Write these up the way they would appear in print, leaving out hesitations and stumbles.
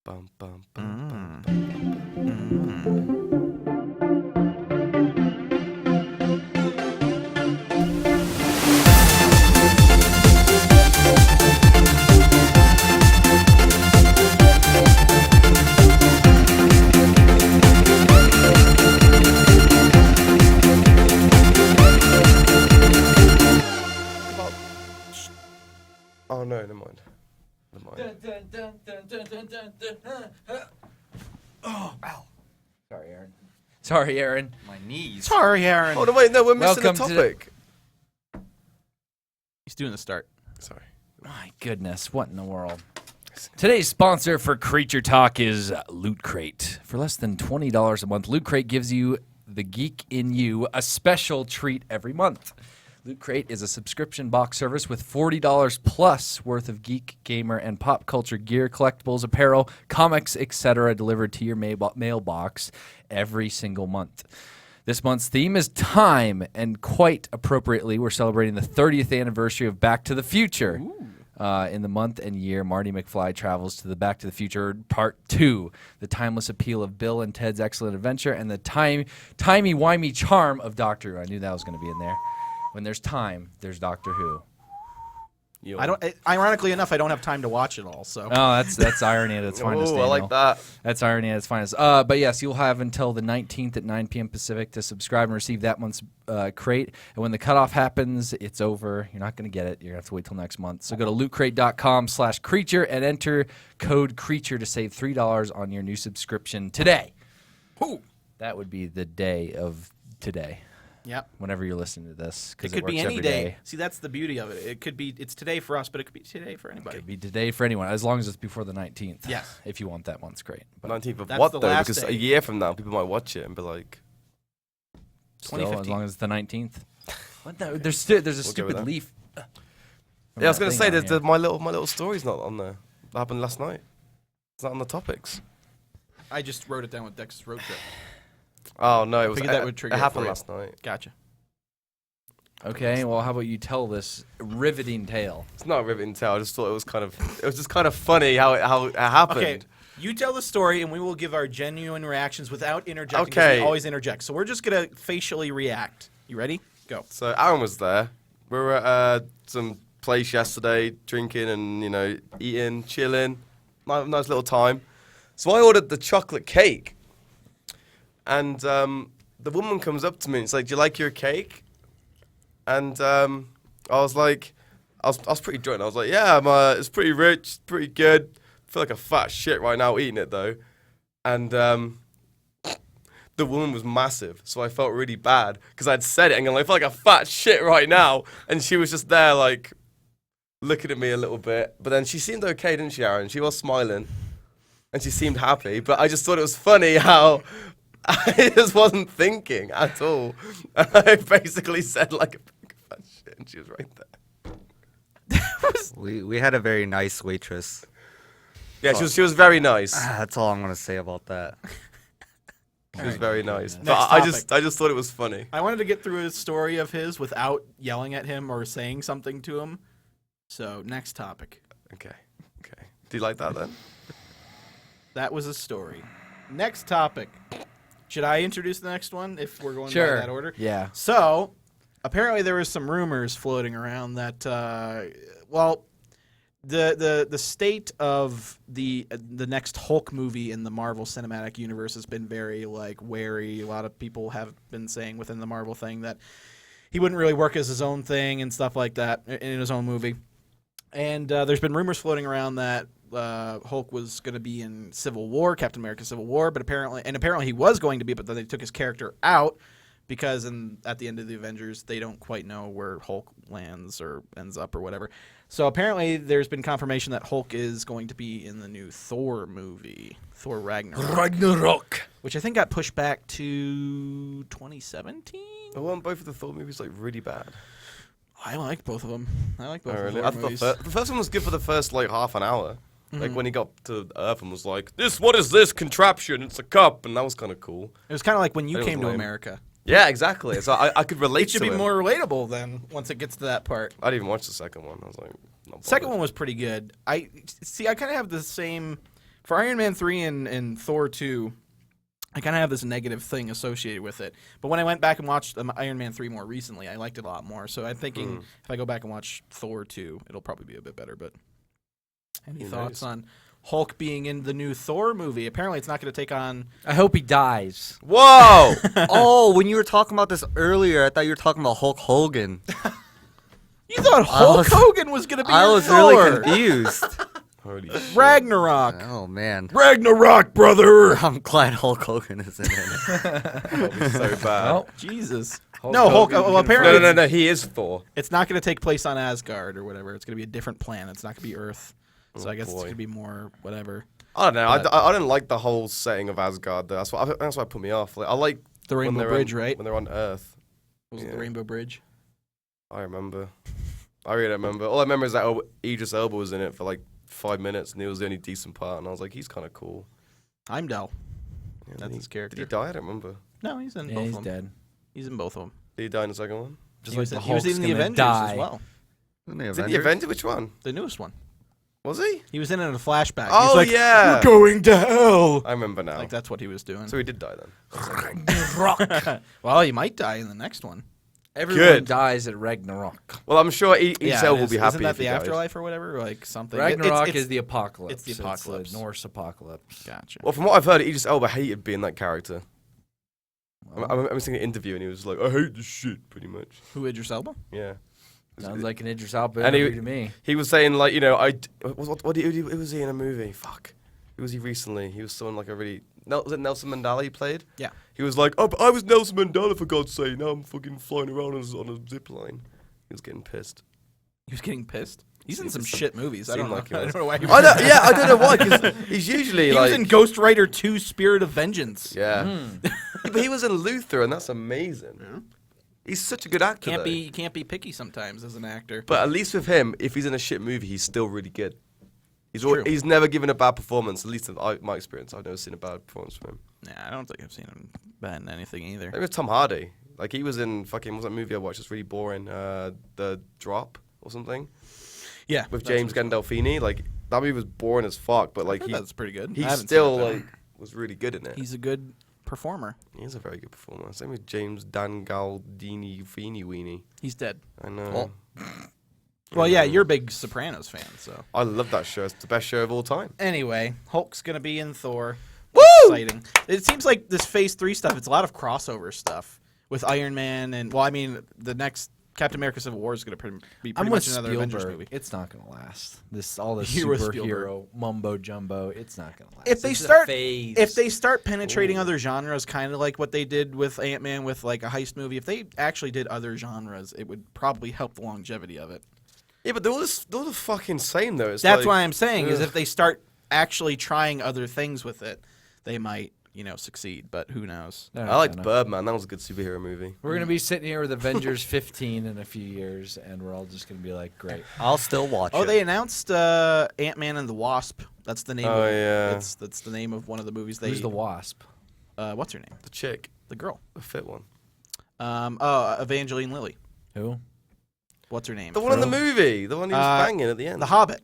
Bum, bum, bum, bum, bum, Oh no, never mind. Oh, ow. Sorry, Aaron. My knees. Sorry, Aaron. Oh no, wait, no, we're missing Welcome the to topic. He's doing the start. Sorry. My goodness, what in the world? Today's sponsor for Creature Talk is Loot Crate. For less than $20 a month, Loot Crate gives you the geek in you a special treat every month. Loot Crate is a subscription box service with $40 plus worth of geek, gamer, and pop culture gear, collectibles, apparel, comics, etc. delivered to your mailbox every single month. This month's theme is time, and quite appropriately, we're celebrating the 30th anniversary of Back to the Future. In the month and year, Marty McFly travels to the Back to the Future Part 2, the timeless appeal of Bill and Ted's Excellent Adventure, and the timey-wimey charm of Doctor Who. I knew that was going to be in there. When there's time, there's Doctor Who. I don't. Ironically enough, I don't have time to watch it all. So. Oh, that's irony at its finest. Oh, I like that. That's irony at its finest. But yes, you'll have until the 19th at 9 p.m. Pacific to subscribe and receive that month's crate. And when the cutoff happens, it's over. You're not going to get it. You're going to have to wait till next month. So go to lootcrate.com/creature and enter code creature to save $3 on your new subscription today. Ooh. That would be the day of today. Yep. Whenever you're listening to this, It could be any day. See, that's the beauty of it. It could be. It's today for us, but it could be today for anybody. It could be today for anyone, as long as it's before the 19th. Yes. If you want that month's crate. But 19th of That's what the though? last Because day. a year from now, people might watch it and be like, still, 2015. as long as it's the 19th. What the, there's a go with stupid that. leaf. "Yeah, I was gonna say, that there's my little story's not on there. That happened last night. It's not on the topics." I just wrote it down with Dex's road trip. Oh no, it was. figured that would trigger It it happened for you. last night. Gotcha. Okay, well, how about you tell this riveting tale? It's not a riveting tale. I just thought it was just kind of funny how it happened. Okay, you tell the story, and we will give our genuine reactions without interjecting. 'Cause Okay. we always interject. So we're just gonna facially react. You ready? Go. So Aaron was there. We were at some place yesterday, drinking and eating, chilling, nice little time. So I ordered the chocolate cake, and the woman comes up to me and it's like, "Do you like your cake?" And I was like, I was pretty drunk. I was like, "Yeah, it's pretty rich, pretty good. I feel like a fat shit right now eating it though." And the woman was massive, so I felt really bad because I'd said it and I feel like a fat shit right now, and she was just there like looking at me a little bit. But then she seemed okay, didn't she, Aaron? She was smiling, and she seemed happy. But I just thought it was funny how I just wasn't thinking at all, and I basically said like a big fat shit, and she was right there. We had a very nice waitress. Yeah, she was very nice. That's all I'm gonna say about that. She was very nice. Next But I topic. just thought it was funny. I wanted to get through a story of his without yelling at him or saying something to him. So next topic. Okay. Do you like that then? That was a story. Next topic. Should I introduce the next one if we're going Sure. by that order? Yeah. So, apparently there was some rumors floating around that, the state of the next Hulk movie in the Marvel Cinematic Universe has been very wary. A lot of people have been saying within the Marvel thing that he wouldn't really work as his own thing and stuff like that in his own movie. And there's been rumors floating around that Hulk was going to be in Civil War, Captain America: Civil War, but apparently he was going to be, but then they took his character out because at the end of the Avengers they don't quite know where Hulk lands or ends up or whatever. So apparently there's been confirmation that Hulk is going to be in the new Thor movie, Thor Ragnarok, which I think got pushed back to 2017. I want both of the Thor movies really bad. I like both of them. I like both Oh, of really? the I Thor thought movies. the first one was good for the first half an hour. Like when he got to Earth and was like, what is this contraption? It's a cup, and that was kind of cool. It was kind of like when you It was came to lame. America. Yeah, exactly. So I could relate It should to be him. more relatable then once it gets to that part. I didn't even watch the second one. I was like, not Second bothered. one was pretty good. I kind of have the same For Iron Man 3 and Thor 2, I kind of have this negative thing associated with it. But when I went back and watched Iron Man 3 more recently, I liked it a lot more. So I'm thinking if I go back and watch Thor 2, it'll probably be a bit better. But any thoughts on Hulk being in the new Thor movie? Apparently, it's not going to take on... I hope he dies. Whoa! Oh, when you were talking about this earlier, I thought you were talking about Hulk Hogan. You thought Hulk Hogan was going to be I in was Thor. really confused. Holy shit. Ragnarok. Oh, man. Ragnarok, brother! I'm glad Hulk Hogan is in it. That'll be so bad. Oh, Jesus. Hulk No, Hulk. Hogan Well, can- apparently, No, he is Thor. it's not going to take place on Asgard or whatever. It's going to be a different planet. It's not going to be Earth. So Oh, I guess it's boy. going to be more whatever. I don't know. But- I didn't like the whole setting of Asgard. Though. That's what put me off. Like, I like The when Rainbow they're Bridge, on, right? when they're on Earth. Was it Yeah. the Rainbow Bridge? I remember. I really remember. All I remember is that Idris Elba was in it for like 5 minutes, and he was the only decent part. And I was like, he's kind of cool. Heimdall. Yeah, That's did his Did character. he die? I don't remember. No, he's in Yeah, both he's of them. dead. He's in both of them. Did he die in the second one? Just He like was the in, he was Hulk's in the gonna Avengers die. as well. Isn't the Did he Avengers? Avenger? Which one? The newest one. Was he? He was in a flashback. Oh, He's like, yeah. "We're going to hell." I remember now. Like, that's what he was doing. So he did die then. Well, he might die in the next one. Everyone Good. dies at Ragnarok. Well, I'm sure Idris Elba will be happy Isn't that if he the dies. afterlife or whatever? Like something. Ragnarok it's is the apocalypse. it's the apocalypse. Norse apocalypse. Gotcha. Well, from what I've heard, Idris Elba hated being that character. I was seeing an interview and he was like, "I hate this shit," pretty much. Who, Idris Elba? Yeah. Sounds like an Idris Elba And he- interview to me. He was saying like, you know, who was he in a movie? Fuck. Who was he recently? He was someone like a really... was it Nelson Mandela he played? Yeah. He was like, "Oh, but I was Nelson Mandela for God's sake. Now I'm fucking flying around on a zip line." He was getting pissed. He was getting pissed. He's in some Seems- shit movies. I don't seemed know. like he I was. don't know why. He I know, yeah, I don't know why, because he's usually He like... was in Ghost Rider 2: Spirit of Vengeance. Yeah. Yeah, but he was in Luther, and that's amazing. He's such a good actor. though. You can't be picky sometimes as an actor. But at least with him, if he's in a shit movie, he's still really good. True. He's never given a bad performance. At least in my experience, I've never seen a bad performance from him. Nah, I don't think I've seen him bad in anything either. Maybe with Tom Hardy. Like he was in fucking what was that movie I watched? It's really boring. The Drop or something Yeah, with that's James what it's Gandolfini. Like that movie was boring as fuck, but like called. That's pretty good. he I haven't still seen it, though. like was really good in it. He's a good performer. He is a very good performer. Same with James Gandolfini Feeny Weenie. He's dead. I know. Well, yeah, you're a big Sopranos fan, so. I love that show. It's the best show of all time. Anyway, Hulk's gonna be in Thor. Woo! Exciting. It seems like this Phase 3 stuff, it's a lot of crossover stuff with Iron Man and, well, I mean, the next Captain America Civil War is going to be pretty I'm much with another Avengers Spielberg. movie. It's not gonna last. All this You're with superhero mumbo jumbo. It's not gonna last. If they This is a start, phase. if they start penetrating other genres, kind of like what they did with Ant-Man with like a heist movie, if they actually did other genres, it would probably help the longevity of it. Yeah, but they're all the fucking same though. It's That's like, why I'm saying is ugh. if they start actually trying other things with it, they might, succeed. But who knows? They're I not liked gonna. Birdman. That was a good superhero movie. We're gonna be sitting here with Avengers 15 in a few years, and we're all just gonna be like, "Great." I'll still watch Oh, it. they announced Ant-Man and the Wasp. That's the name. Oh, of, yeah. That's the name of one of the movies. Who's the Wasp? What's her name? The chick, The girl. the fit one. Evangeline Lilly. Who? What's her name? The one in the Fro? movie. The one he was banging at the end. The Hobbit.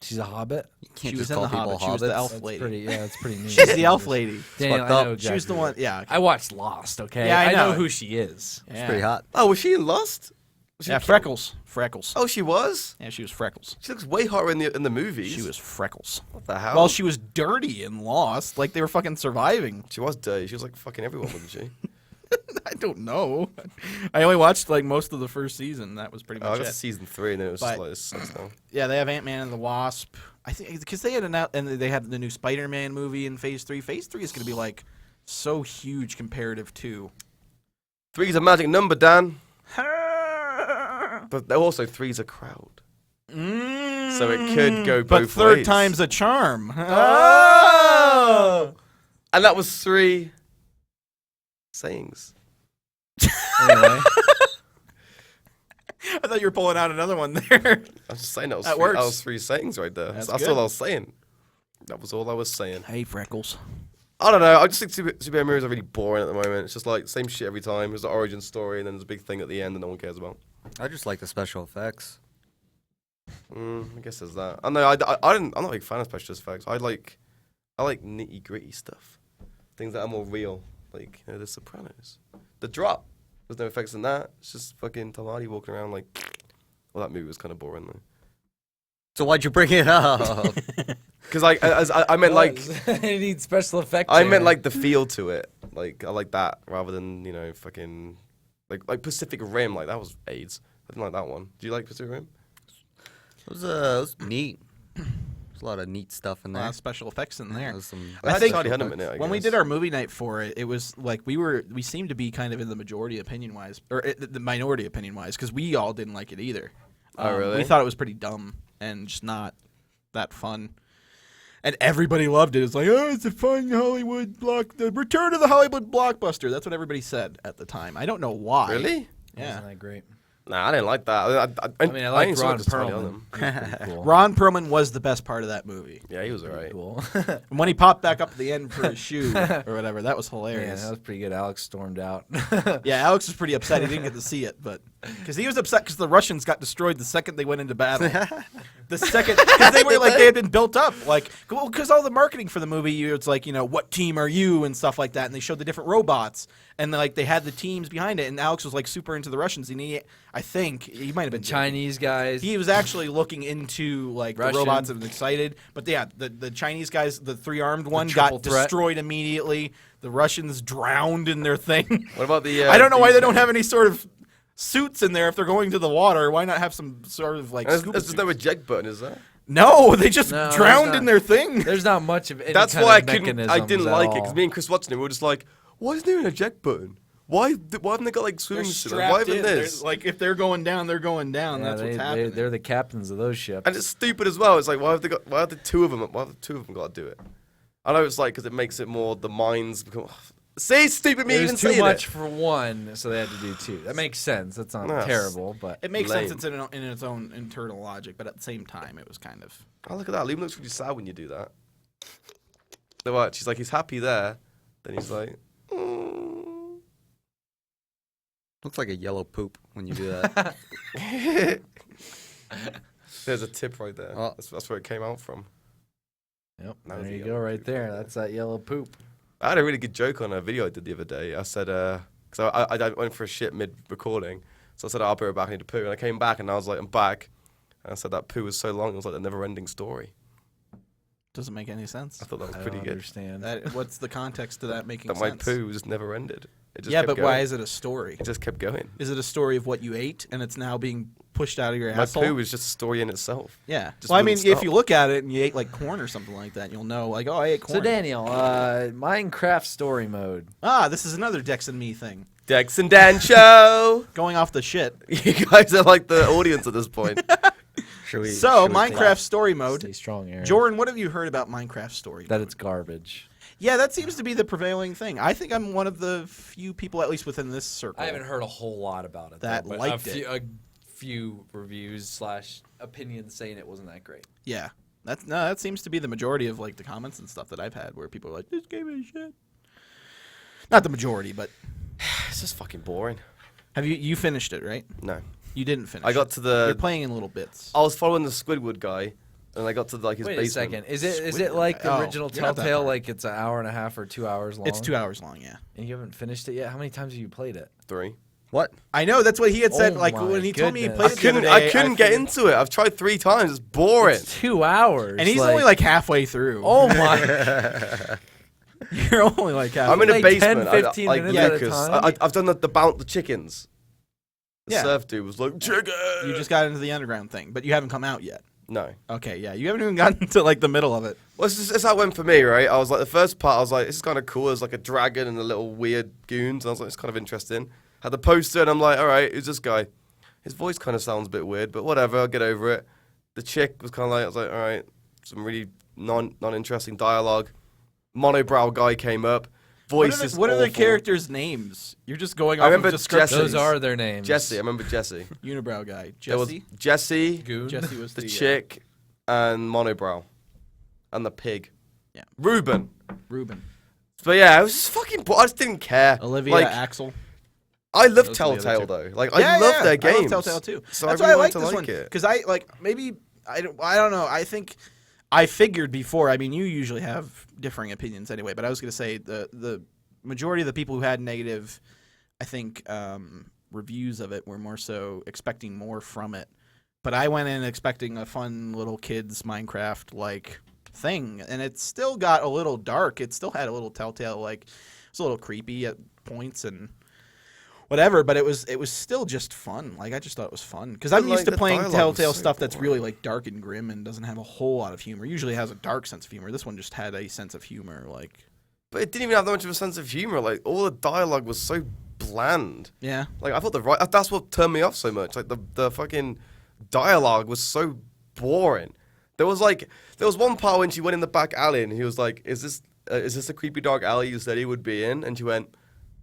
She's a hobbit. You can't She was just in call The people Hobbit. She was the hobbits. elf That's lady. pretty. Yeah, that's pretty neat. She's the elf lady. Daniel, fucked I up. know She was the exactly one. who- Yeah. I watched Lost. Okay. Yeah, I know know. who she is. It's Yeah. pretty hot. Oh, was she in Lost? Was she Yeah, the- Freckles. Freckles. Oh, she was. Yeah, she was Freckles. She looks way hotter in the movies. She was Freckles. What the hell? Well, she was dirty and lost. Like they were fucking surviving. She was dirty. She was like fucking everyone, wasn't she? I don't know. I only watched like most of the first season. That was pretty I much got it. to season 3 and then it was But- just like this sucks now. Yeah, they have Ant-Man and the Wasp. I think because they had and they had the new Spider-Man movie in Phase 3. Phase 3 is going to be like so huge comparative to. 3's a magic number, Dan. But also 3's a crowd. So it could go both But third ways. time's a charm. Oh! And that was 3 sayings. Anyway, I thought you were pulling out another one there. I was just saying that was, That 3, works. that was 3 sayings right there. That's That's good. all I was saying. That was all I was saying. Hey, Freckles. I don't know. I just think superhero movies are really boring at the moment. It's just like same shit every time. There's the origin story and then there's a big thing at the end that no one cares about. I just like the special effects. I guess there's that. I know. I'm not a big fan of special effects. I like nitty gritty stuff, things that are more real, like The Sopranos. The Drop. There's no effects in that. It's just fucking Tom Hardy walking around like. Well, that movie was kind of boring though. So why'd you bring it up? Because I meant like I need special effects. I meant like the feel to it. Like I like that rather than fucking like Pacific Rim. Like that was AIDS. I didn't like that one. Do you like Pacific Rim? It was neat. There's a lot of neat stuff in A there. lot of special effects in there. I think Charlie Hunnam in it. When we did our movie night for it, it was like we seemed to be kind of in the majority opinion wise, or the minority opinion wise, because we all didn't like it either. Oh, really? We thought it was pretty dumb and just not that fun. And everybody loved it. It's like, oh, it's a fun Hollywood the return of the Hollywood blockbuster. That's what everybody said at the time. I don't know why. Really? Yeah. Wasn't that great? Nah, I didn't like that. I mean, I like ain't saw Ron just Charlie Perlman. Hunnam. Cool. Ron Perlman was the best part of that movie. Yeah, he was alright. Cool. And when he popped back up at the end for his shoe or whatever, that was Man, hilarious. that was pretty good. Alex stormed out. Yeah, Alex was pretty upset. He didn't get to see it, but because he was upset because the Russians got destroyed the second they went into battle. The second, because they were like they had been built up, like because all the marketing for the movie, it's like what team are you and stuff like that, and they showed the different robots and like they had the teams behind it, and Alex was like super into the Russians, and I think he might have been Chinese guys. He was actually looking into like Russian. the robots and excited, but yeah, the Chinese guys, the 3-armed one triple got threat. destroyed immediately. The Russians drowned in their thing. What about the? I don't know why they don't have any sort of suits in there if they're going to the water. Why not have some sort of like scuba There's suits? no eject button, is there? No, they just No, drowned there's in not. their thing. There's not much of any That's kind why of mechanisms I didn't at like it all. because me and Chris watching it, we were just like, why isn't there an eject button? Why haven't they got like They're swimming suits? Why strapped even in. this? Like if they're going down, they're going down. Yeah, That's what's happening. They're the captains of those ships. And it's stupid as well. It's like, why have the two of them got to do it? I know it's like because it makes it more the minds become. See, stupid me It even was too saying much it. for one, so they had to do two. That makes sense. That's not Yes. terrible, but It makes Lame. sense in its own internal logic, but at the same time, it was kind of. Oh, look at that. Liam looks really sad when you do that. So what? She's like, he's happy there. Then he's like, Looks like a yellow poop when you do that. There's a tip right there. Oh. That's where it came out from. yep, That was there a you yellow go, right poop there. right That's that yellow poop. I had a really good joke on a video I did the other day. I said, because I went for a shit mid-recording. So I said, I'll be right back, I need to poo. And I came back and I was like, I'm back. And I said that poo was so long, it was like a never-ending story. Doesn't make any sense. I thought that was I pretty don't good. understand. What's the context to that making That my sense? poo just never ended. It just Yeah, kept but going. why is it a story? It just kept going. Is it a story of what you ate and it's now being pushed out of your My asshole? poo is just a story in itself. Yeah. Just Well, I mean, wouldn't if stop. you look at it and you ate like corn or something like that, you'll know, like, oh, I ate corn. So Daniel, Minecraft story mode. This is another Dex and Me thing. Dex and Dan show. Going off the shit. You guys are like the audience at this point. Should we? So, should we Minecraft story mode. Stay strong, Aaron. Jordan, what have you heard about Minecraft story That mode? it's garbage. Yeah, that seems to be the prevailing thing. I think I'm one of the few people, at least within this circle. I haven't heard a whole lot about it. That though, but liked a few reviews / opinions saying it wasn't that great. Yeah. That seems to be the majority of like the comments and stuff that I've had where people are like, this game is shit. Not the majority, but It's just fucking boring. have you finished it, right? No. You didn't finish. I got to You're the. playing in little bits. I was following the Squidward guy, and I got to like his Wait a basement. second. Is it Squidward like the guy. Oh, original you're not that Telltale? far. Like it's an hour and a half or 2 hours long? It's 2 hours long, yeah. And you haven't finished it yet? How many times have you played it? 3. What? I know, that's what he had said. Oh Like my when he told me he goodness. played it the other I day, couldn't get figured- into it. I've tried 3 times. It's boring. It's 2 hours. And he's only like halfway through. oh my. You're only like halfway. I'm in a Like basement. 10, 15 like minutes at a Lucas. time? I've done the chickens. The Yeah. surf dude was like, chicken! You just got into the underground thing, but you haven't come out yet. No. Okay, yeah. You haven't even gotten to like the middle of it. Well, it's how it went for me, right? I was like, the first part, I was like, this is kind of cool. There's like a dragon and a little weird goons. And I was like, it's kind of interesting. Had the poster, and I'm like, all right, who's this guy? His voice kind of sounds a bit weird, but whatever, I'll get over it. The chick was kind of like, I was like, all right, some really non-interesting dialogue. Monobrow guy came up. Voice is What are the awful. characters' names? You're just going I off remember of descriptions. Those are their names. Jesse, I remember Jesse. Unibrow guy. There was Jesse? Jesse, Goon. Jesse was the the chick, and Monobrow. And the pig. Yeah. Ruben. Ruben. But yeah, it was just fucking. I just didn't care. Olivia Like, Axel. I love Those are the other Telltale two. though. Like Yeah, I love yeah, their games. I love Telltale too. So That's I why really I like wanted this to one like it. because I like maybe I don't know. I think I figured before. I mean, you usually have differing opinions anyway, but I was going to say the majority of the people who had negative, I think, reviews of it were more so expecting more from it. But I went in expecting a fun little kids Minecraft like thing, and it still got a little dark. It still had a little Telltale, like, it was a little creepy at points and whatever, but it was still just fun. Like, I just thought it was fun because I'm used to playing Telltale stuff that's really like dark and grim and doesn't have a whole lot of humor. Usually has a dark sense of humor. This one just had a sense of humor, like. But it didn't even have that much of a sense of humor. Like, all the dialogue was so bland. Yeah. Like, I thought that's what turned me off so much. Like, the fucking dialogue was so boring. There was one part when she went in the back alley and he was like, is this a creepy dark alley you said he would be in? And she went,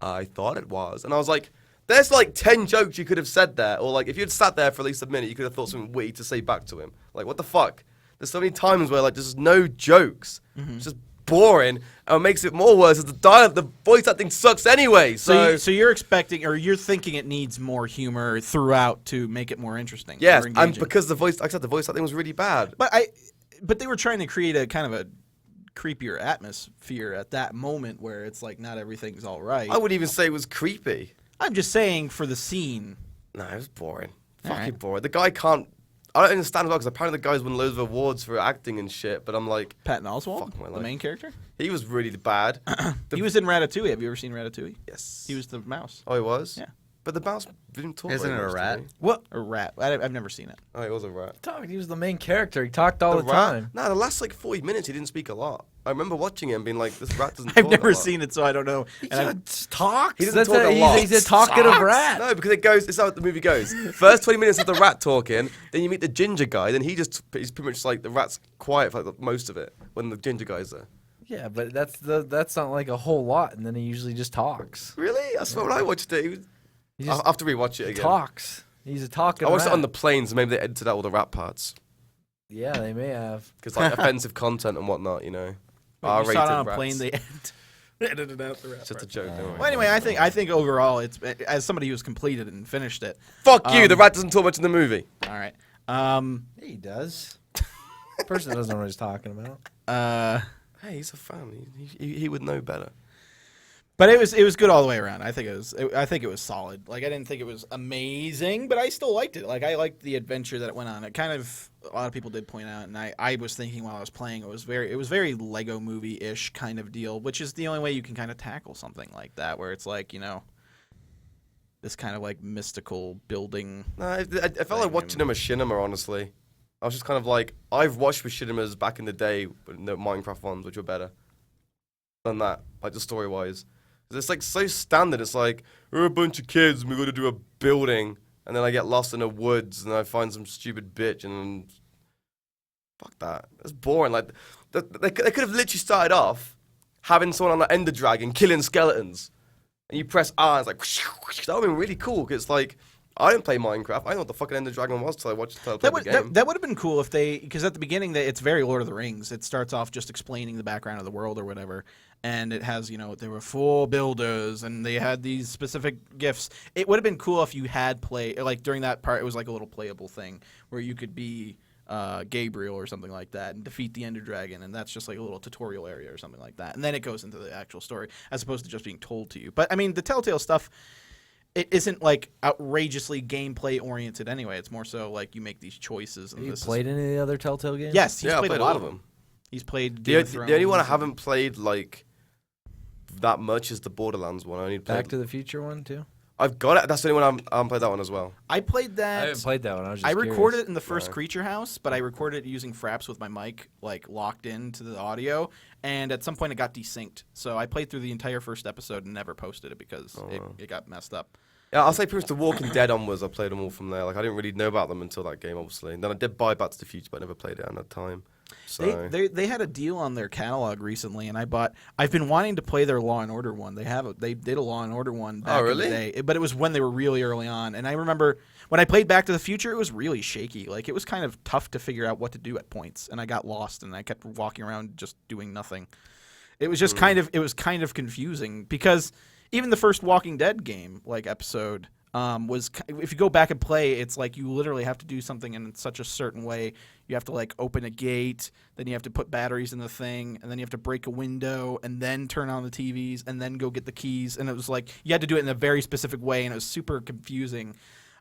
I thought it was. And I was like, there's like 10 jokes you could have said there. Or like, if you'd sat there for at least a minute, you could have thought something witty to say back to him. Like, what the fuck? There's so many times where like there's just no jokes. It's just boring, and what makes it more worse is the voice acting sucks anyway. So you're expecting, or you're thinking it needs more humor throughout to make it more interesting. yes, or and engaging. because the voice acting was really bad. But they were trying to create a kind of a creepier atmosphere at that moment where it's like not everything's all right. I wouldn't even say it was creepy. I'm just saying for the scene. No, it was boring. All Fucking right. boring. The guy can't. I don't understand as well because apparently the guy's won loads of awards for acting and shit. But I'm like, Patton Oswalt, Fuck my the life. main character. he was really bad. He was in Ratatouille. Have you ever seen Ratatouille? Yes. He was the mouse. Oh, he was. Yeah. But the mouse didn't talk. Isn't very it a much, rat? did he? What? A rat. I've never seen it. Oh, he was a rat. He was the main character. He talked all the rat? time. No, the last like 40 minutes he didn't speak a lot. I remember watching him and being like, this rat doesn't I've talk never a lot. seen it, so I don't know. He And I've- just talks. He doesn't talk a he's, lot. he's a talkative rat. No, because it's how the movie goes. First 20 minutes of the rat talking, then you meet the ginger guy, then he's pretty much like the rat's quiet for like most of it when the ginger guy's there. Yeah, but that's not like a whole lot, and then he usually just talks. Really? That's what I watched it. He I'll just have to rewatch it again. talks. He's a talking I watched rat. it on the planes, and maybe they edited out all the rat parts. Yeah, they may have. Because like offensive content and whatnot, you know. you R-rated saw it on a rats. plane. They edited out the rat. It's just a joke, don't worry. Well, anyway, I think overall, it's as somebody who's completed and finished it. Fuck you, the rat doesn't talk much in the movie. All right. Yeah, he does. Person doesn't know what he's talking about. Hey, he's a fan. He would know better. But it was good all the way around. I think it was solid. Like, I didn't think it was amazing, but I still liked it. Like, I liked the adventure that it went on. It kind of, a lot of people did point out, and I was thinking while I was playing, it was very Lego Movie-ish kind of deal, which is the only way you can kind of tackle something like that, where it's like, you know, this kind of like mystical building. No, I felt like watching a machinima, honestly. I was just kind of like, I've watched machinimas back in the day, the Minecraft ones, which were better than that, like the story-wise. It's like so standard. It's like, we're a bunch of kids and we got to do a building, and then I get lost in the woods and I find some stupid bitch and fuck that. That's boring. Like they could have literally started off having someone on the Ender Dragon killing skeletons, and you press R. It's like that would have been really cool. Cause it's like I didn't play Minecraft. I didn't know what the fucking Ender Dragon was till I watched the game. That would have been cool if they, because at the beginning it's very Lord of the Rings. It starts off just explaining the background of the world or whatever, and it has, you know, there were 4 builders and they had these specific gifts. It would have been cool if you had like during that part, it was like a little playable thing where you could be Gabriel or something like that and defeat the Ender Dragon, and that's just like a little tutorial area or something like that, and then it goes into the actual story as opposed to just being told to you. But I mean, the Telltale stuff, it isn't like outrageously gameplay oriented anyway. It's more so like you make these choices. And Have you this played any of the other Telltale games? Yes, he's Yeah, I played a played lot all of of them. them. He's played The Game of Thrones. only one I haven't played like that much is the Borderlands one. I only played. Back to the Future one too. I've got it. That's the only one I haven't played that one as well. I played that. I haven't played that one. I was just I curious. recorded it in the first Yeah. Creature House, but I recorded it using Fraps with my mic like locked into the audio, and at some point it got desynced. So I played through the entire first episode and never posted it because it got messed up. Yeah, I'll say pretty much The Walking Dead onwards. I played them all from there. Like I didn't really know about them until that game, obviously. And then I did buy Back to the Future, but I never played it at that time. So They had a deal on their catalog recently, and I've been wanting to play their Law and Order one. They did a Law and Order one back really? in the day, but it was when they were really early on. And I remember when I played Back to the Future, it was really shaky. Like it was kind of tough to figure out what to do at points, and I got lost and I kept walking around just doing nothing. It was just kind of confusing because even the first Walking Dead game, like episode, if you go back and play, it's like you literally have to do something in such a certain way. You have to like open a gate, then you have to put batteries in the thing, and then you have to break a window, and then turn on the TVs, and then go get the keys. And it was like you had to do it in a very specific way, and it was super confusing.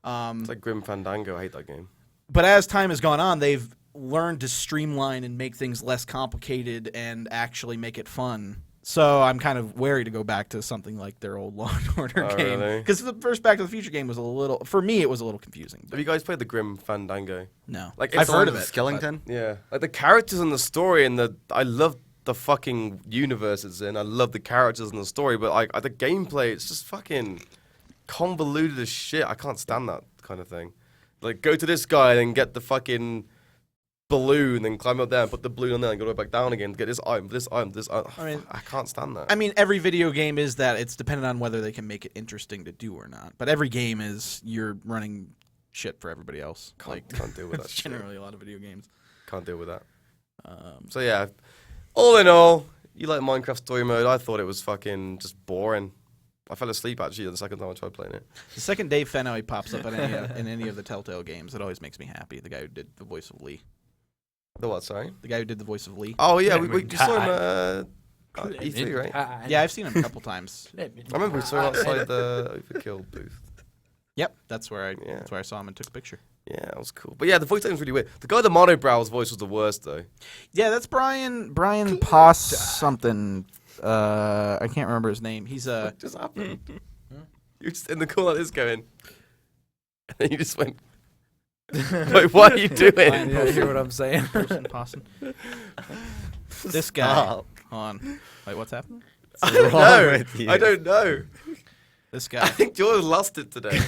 It's like Grim Fandango. I hate that game. But as time has gone on, they've learned to streamline and make things less complicated and actually make it fun. So I'm kind of wary to go back to something like their old Law & Order game. Really? Because the first Back to the Future game was a little, for me, it was a little confusing. Have you guys played the Grim Fandango? No. Like, I've it's heard on of it. Skellington? Yeah, like the characters and the story and I love the fucking universe it's in. I love the characters and the story, but like the gameplay, it's just fucking convoluted as shit. I can't stand that kind of thing. Like, go to this guy and get the fucking balloon and climb up there and put the balloon on there and go back down again to get this item, this item, this item. I mean, I can't stand that. I mean, every video game is that. It's dependent on whether they can make it interesting to do or not. But every game is you're running shit for everybody else. Can't deal with that That's shit. generally a lot of video games. Can't deal with that. So yeah, all in all, you like Minecraft story mode. I thought it was fucking just boring. I fell asleep actually the second time I tried playing it. The second Dave Fennoy pops up in any of the Telltale games, it always makes me happy. The guy who did the voice of Lee. The what, sorry? The guy who did the voice of Lee. Oh yeah, Let we me saw him die. at E3, right? Yeah, I've seen him a couple times. I remember we saw him outside the Overkill booth. Yep, that's where I saw him and took a picture. Yeah, that was cool. But yeah, the voice acting was really weird. The guy with the monobrow's voice was the worst though. Yeah, that's Brian Poss something. I can't remember his name. He's a What just happened? You were just in the corner like this going, and then you just went. Like, what are you doing? You hear what I'm saying? Posson. This guy. Stop. Hold on. Wait, what's happening? I don't wrong know. with you? I don't know. This I guy. think Jordan lost it today.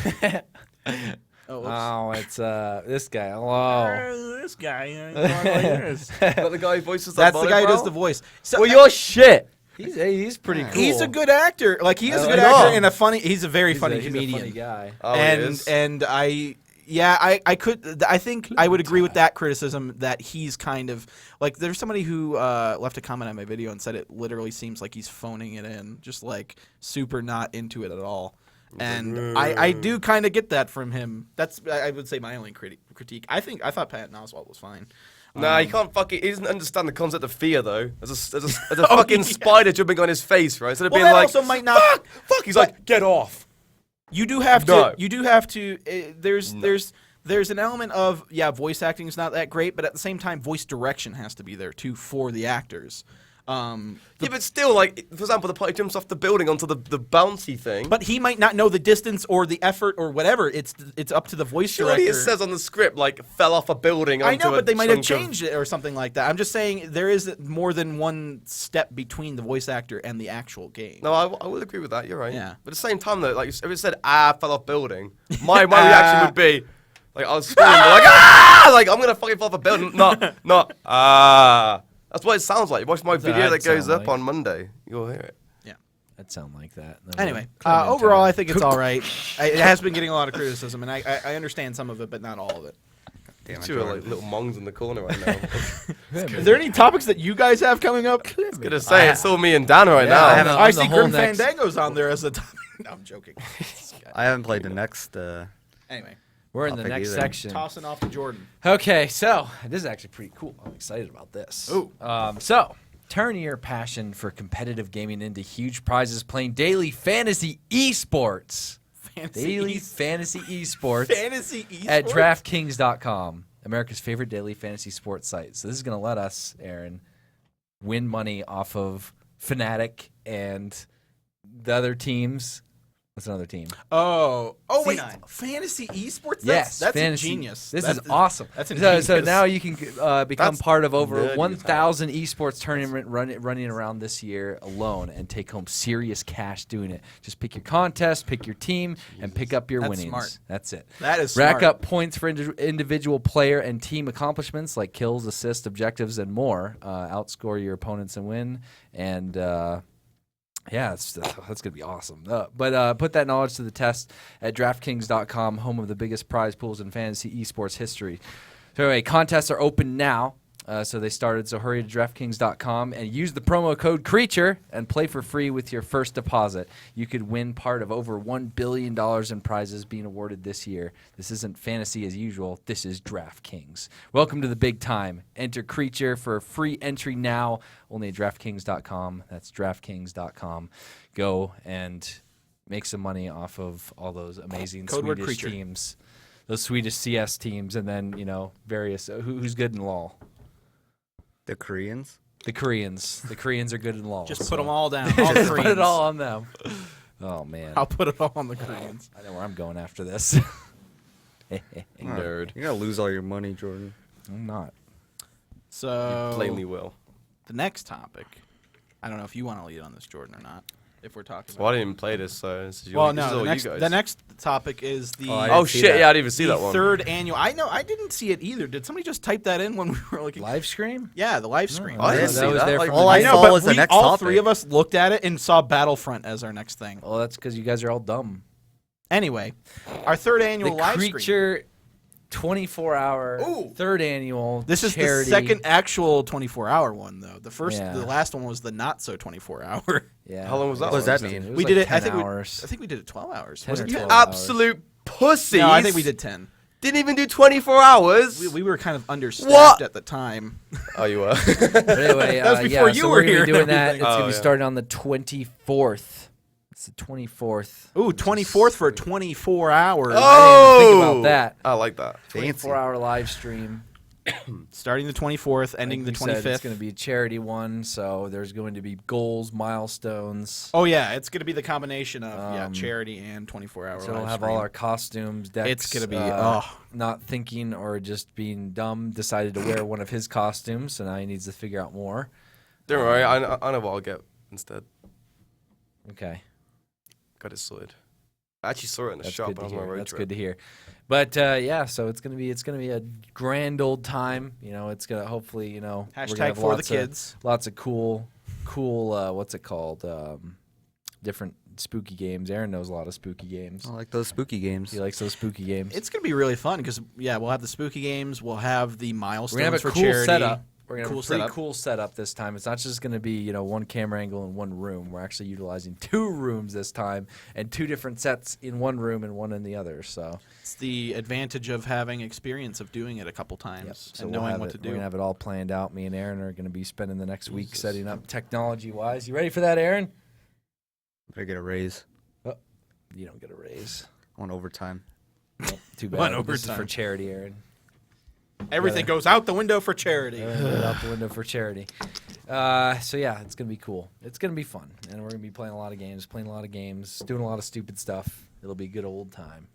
Oh, Oh, it's this guy. Hello. this guy. But the guy who voices That's the guy who does the voice. So, Well, you're shit. He's pretty cool. He's a good actor. Like he is a I good know. actor and a funny. He's a very He's funny a comedian. funny guy. Oh, he is? and I think I would agree with that criticism that he's kind of like there's somebody who left a comment on my video and said it literally seems like he's phoning it in, just like super not into it at all. And I do kind of get that from him. That's I would say my only critique. I thought Patton Oswalt was fine. Nah, he can't fucking. He doesn't understand the concept of fear though. As a fucking spider jumping on his face, right? Instead of Well, being that like, also might not. fuck. He's like, get off. You do have No. to. You do have to. There's an element of voice acting is not that great, but at the same time, voice direction has to be there too for the actors. Yeah, but still, like, for example, the part he jumps off the building onto the bouncy thing. But he might not know the distance or the effort or whatever. It's up to the voice surely director. it says on the script, like, fell off a building. I onto know, a but they might have chunk of- changed it or something like that. I'm just saying there is more than one step between the voice actor and the actual game. No, I will agree with that. You're right. Yeah. But at the same time, though, like, if it said, fell off building, my reaction would be, like, I was screaming, like, like, I'm gonna fucking fall off a building. Not, That's what it sounds like. Watch my That's what video I'd that goes sound up like. on Monday. You'll hear it. That sound like that. Anyway, overall, I think it's all right. It has been getting a lot of criticism, and I understand some of it, but not all of it. Damn it, Two are like Jordan. little mongs in the corner right now. Is there any topics that you guys have coming up? I was gonna say it's all me and Dan right now. I haven't- I on see the whole Grim next- Fandango's on there as a topic. No, I'm joking. I haven't played the next. Anyway, We're in the topic next either. section. tossing off to Jordan. Okay, so this is actually pretty cool. I'm excited about this. Ooh. So turn your passion for competitive gaming into huge prizes playing daily fantasy esports. Daily fantasy esports Fantasy esports? at DraftKings.com, America's favorite daily fantasy sports site. So this is going to let us, Aaron, win money off of Fnatic and the other teams. What's another team? Oh, wait, C9. fantasy esports? Yes, that's fantasy. ingenious. This That's is awesome. That's So ingenious. now you can become That's part of over nerdy as 1,000 esports tournament running around this year alone and take home serious cash doing it. Just pick your contest, pick your team, and pick up your That's winnings. smart. That's it. That is Rack smart. up points for individual player and team accomplishments like kills, assists, objectives, and more. Outscore your opponents and win. And yeah, that's going to be awesome. But put that knowledge to the test at DraftKings.com, home of the biggest prize pools in fantasy esports history. So anyway, contests are open now. So they started. So hurry to DraftKings.com and use the promo code CREATURE and play for free with your first deposit. You could win part of over $1 billion in prizes being awarded this year. This isn't fantasy as usual. This is DraftKings. Welcome to the big time. Enter CREATURE for a free entry now. Only at DraftKings.com. That's DraftKings.com. Go and make some money off of all those amazing Code word Swedish creature. teams. Those Swedish CS teams, and then, various. Who's good in LoL? The Koreans. The Koreans. The Koreans are good in LoL. Just so- put them all down. All Just Koreans. put it all on them. Oh, man. I'll put it all on the Koreans. I know where I'm going after this. Nerd. You're gonna lose all your money, Jordan. I'm not. So Plainly will. the next topic, I don't know if you want to lead on this, Jordan, or not. If we're talking Well, I about didn't even play this, so this is your well, this is no, all the next, you guys. the next topic is the, Oh, I Oh didn't see shit! that. Yeah, I didn't even see the that one. third annual. I know, I didn't see it either. Did somebody just type that in when we were looking? Live stream? Yeah, the live stream. I didn't that see was that. there Like, from all the I I beginning. saw know, but was the we, next all topic. three of us looked at it and saw Battlefront as our next thing. Well, that's because you guys are all dumb. Anyway, our third annual The live stream. Creature 24-hour Ooh. third annual This is charity. the second actual 24-hour one, though. Yeah. The last one was the not so 24-hour. Yeah. How long was that What does one? that mean? It was We like did it. 10 I think hours. I think we did it 12 hours. 10 Was or it You 12 10? hours. absolute pussies. No, I think we did 10. Didn't even do 24 hours. We were kind of understaffed What? at the time. Oh, you were. But anyway, That was before yeah, you so were we're gonna here be and doing that. everything. It's going Oh, to be yeah. starting on the 24th. It's the 24th. Ooh, 24th for 24 hours. Oh, I didn't even think about that. I like that. Fancy. 24-hour live stream. Starting the 24th, ending the Like we said, 25th. It's going to be a charity one, so there's going to be goals, milestones. Oh yeah, it's going to be the combination of Um, charity and 24-hour. So we'll have all our costumes, decks. It's gonna be, not thinking or just being dumb. Decided to wear one of his costumes, so now he needs to figure out more. Don't worry, I know what I'll get instead. Okay, Got it sorted. I actually saw it in the that's shop good when I to was on my hear. road That's trip. good to hear. But yeah, so it's gonna be a grand old time. It's gonna hopefully we're gonna Hashtag have for the lots of- kids. Lots of cool. What's it called? Different spooky games. Aaron knows a lot of spooky games. I like those spooky games. He likes those spooky games. It's going to be really fun because we'll have the spooky games. We'll have the milestones We're gonna have a for cool charity. setup. We're gonna Cool have a pretty setup. cool setup this time. It's not just gonna be one camera angle in one room. We're actually utilizing 2 rooms this time and 2 different sets in one room and one in the other. So It's the advantage of having experience of doing it a couple times so and we'll knowing have what it, to We're do. gonna have it all planned out. Me and Aaron are gonna be spending the next week setting up technology wise. You ready for that, Aaron? Better get a raise. You don't get a raise. I want overtime. Nope, too One bad. This is for overtime. charity, Aaron. Everything goes out the window for charity. Everything goes out the window for charity. So yeah, it's gonna be cool. It's gonna be fun, and we're gonna be playing a lot of games, doing a lot of stupid stuff. It'll be a good old time.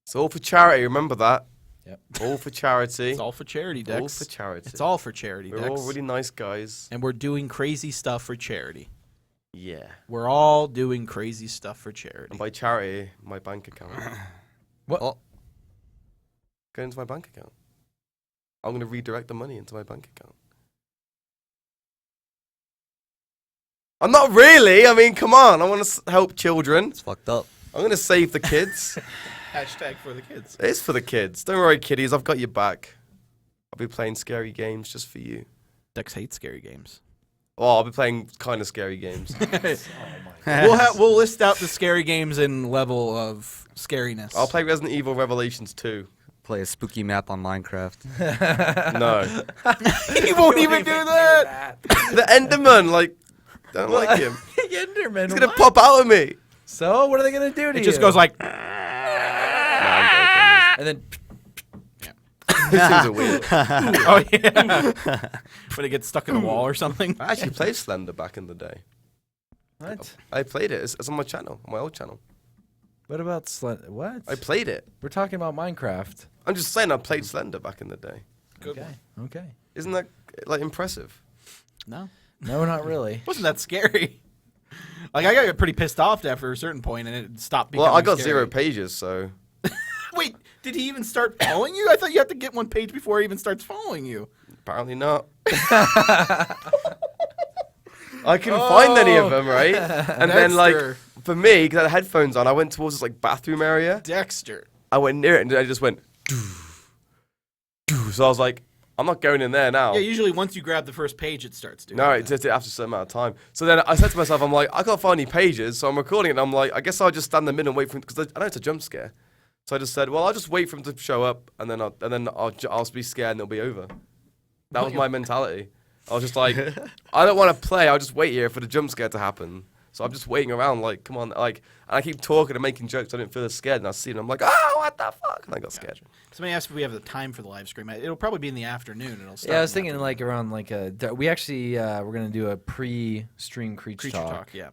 It's all for charity. Remember that. Yep. All for charity. It's all for charity, All Dex. for charity. It's all for charity, We're Dex. all really nice guys. And we're doing crazy stuff for charity. Yeah. We're all doing crazy stuff for charity. And by charity, my bank account. What? Oh. Go into my bank account. I'm going to redirect the money into my bank account. I'm not really. I mean, come on. I want to help children. It's fucked up. I'm going to save the kids. Hashtag for the kids. It's for the kids. Don't worry, kiddies. I've got your back. I'll be playing scary games just for you. Dex hates scary games. Well, I'll be playing kind of scary games. We'll list out the scary games in level of scariness. I'll play Resident Evil Revelations 2. Play a spooky map on Minecraft. No. He won't even do that. The Enderman, like, don't like him. Enderman. He's going to pop out of me. So what are they gonna do to It you? just goes like. Nah, I'm and then joking. These things are weird. Oh yeah. When it gets stuck in a wall or something. I actually played Slender back in the day. what? I played it. It's on my channel, on my old channel. What about what? I played it. We're talking about Minecraft. I'm just saying I played Slender back in the day. Good Okay. Okay. Isn't that, like, impressive? No, No, not really. wasn't that scary? Like I got pretty pissed off after a certain point, and it stopped becoming Well, I got scary. 0 pages, so... Wait, did he even start following you? I thought you had to get one page before he even starts following you. Apparently not. I couldn't find any of them, right? And then, like, Dexter. for me, because I had headphones on, I went towards this, like, bathroom area. Dexter. I went near it, and I just went... Doo, doo. So I was like, I'm not going in there now. Yeah, usually once you grab the first page, it starts doing No, that. it just after a certain amount of time. So then I said to myself, I'm like, I can't find any pages, so I'm recording it. And I'm like, I guess I'll just stand in the middle and wait for him because I know it's a jump scare. So I just said, well, I'll just wait for him to show up, and then I'll be scared and it'll be over. That was my mentality. I was just like, I don't want to play. I'll just wait here for the jump scare to happen. So I'm just waiting around, like, come on, like, and I keep talking and making jokes. I didn't feel as scared, and I see it, and I'm like, oh, what the fuck? And I got scared. Somebody asked if we have the time for the live stream. It'll probably be in the afternoon. It'll start. Yeah, I was in the thinking like around like we actually we're gonna do a pre-stream creature talk. Yeah.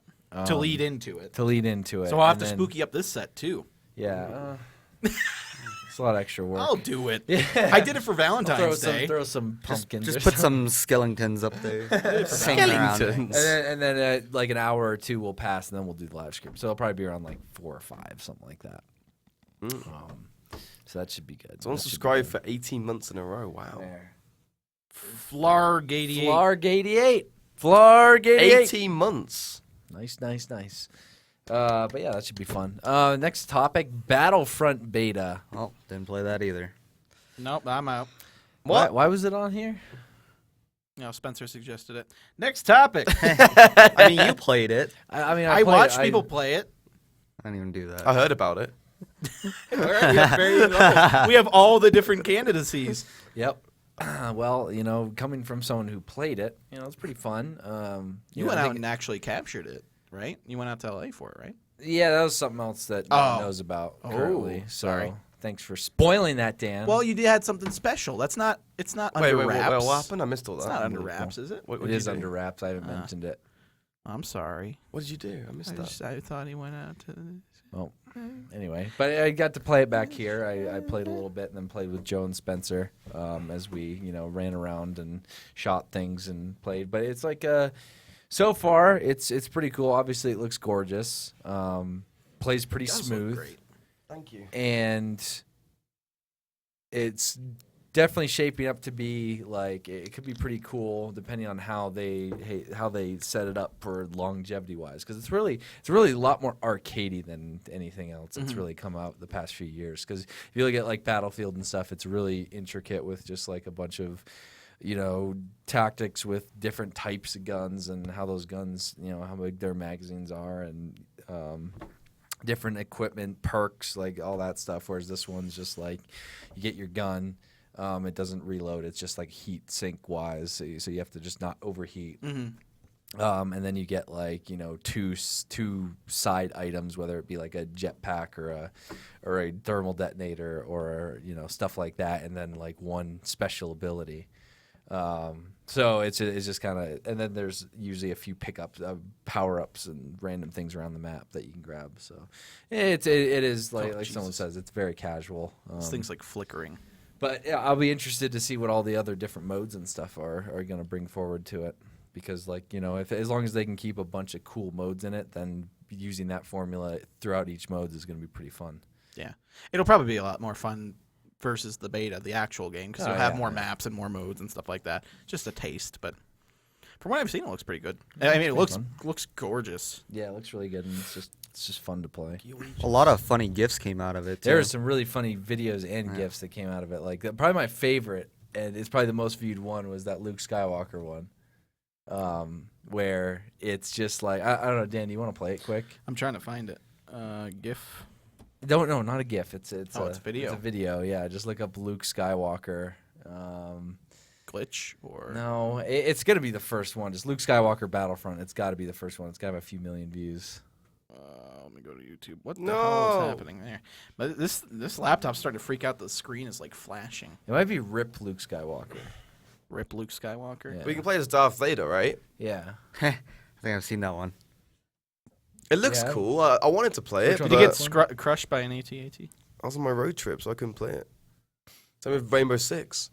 To lead into it. To lead into it. So I'll have and to then- spooky up this set too. Yeah. It's a lot of extra work. I'll do it. I did it for Valentine's Day. Throw some pumpkins. Just or put something. some skeletons up there. Hanging around. Skeletons. And then like an hour or two will pass, and then we'll do the live stream. So it'll probably be around like 4 or 5, something like that. So that should be good. Someone subscribed for 18 months in a row. Wow. There. Flarg88. Flarg 88. 18 months. Nice. But yeah, that should be fun. Next topic, Battlefront beta. Oh, didn't play that either. Nope, I'm out. What? Why was it on here? No, Spencer suggested it. Next topic. I mean, you played it. I mean, I watch people play it. I didn't even do that. I heard about it. All right, we have all the different candidacies. Yep. Well, you know, coming from someone who played it, you know, it's pretty fun. You know, went I out think- and actually captured it, right? You went out to LA for it, right? Yeah, that was something else that no one knows about currently. So thanks for spoiling that, Dan. Well, you had something special. It's not Wait, under wraps. what happened? I missed all that. It's not under wraps, is it? What it did is you do? under wraps. I haven't mentioned it. I'm sorry. What did you do? I missed that. I thought he went out to. Well, anyway, but I got to play it back here. I played a little bit and then played with Joe and Spencer as we, you know, ran around and shot things and played. But it's like so far it's pretty cool. Obviously, it looks gorgeous. Plays pretty smooth. Great. Thank you. And it's definitely shaping up to be like it could be pretty cool depending on how they set it up for longevity wise, because it's really a lot more arcadey than anything else that's really come out the past few years. Because if you look at like Battlefield and stuff, it's really intricate with just like a bunch of, you know, tactics with different types of guns and how those guns, you know, how big their magazines are and different equipment, perks, like all that stuff. Whereas this one's just like you get your gun, it doesn't reload. It's just like heat sink wise, so you have to just not overheat. And then you get like, you know, two side items, whether it be like a jetpack or a thermal detonator or, you know, stuff like that, and then like one special ability. So it's just kind of, and then there's usually a few pickups, power ups, and random things around the map that you can grab. So it is like someone says, it's very casual. This thing's like flickering. But yeah, I'll be interested to see what all the other different modes and stuff are going to bring forward to it, because like, you know, as long as they can keep a bunch of cool modes in it, then using that formula throughout each mode is going to be pretty fun. Yeah, it'll probably be a lot more fun versus the beta, the actual game, because you'll have more maps and more modes and stuff like that. Just a taste, but from what I've seen, it looks pretty good. I mean, it looks gorgeous. Yeah, it looks really good, and it's just fun to play. A lot of funny gifs came out of it, too. There are some really funny videos and GIFs that came out of it. Like probably my favorite, and it's probably the most viewed one, was that Luke Skywalker one, where it's just like I don't know, Dan, do you want to play it quick? I'm trying to find it. GIF. No, not a GIF. It's it's a video. It's a video. Yeah, just look up Luke Skywalker. Glitch or No, it's gonna be the first one. Just Luke Skywalker Battlefront. It's got to be the first one. It's got to have a few million views. let me go to YouTube. What the hell is happening there? But this laptop's starting to freak out. The screen is like flashing. It might be Rip Luke Skywalker. Rip Luke Skywalker. Yeah. We can play as Darth Vader, right? Yeah. I think I've seen that one. It looks Yeah. cool. I wanted to play it. Which one? Did you but get crushed by an AT-AT? I was on my road trip, so I couldn't play it. Same with Rainbow Six.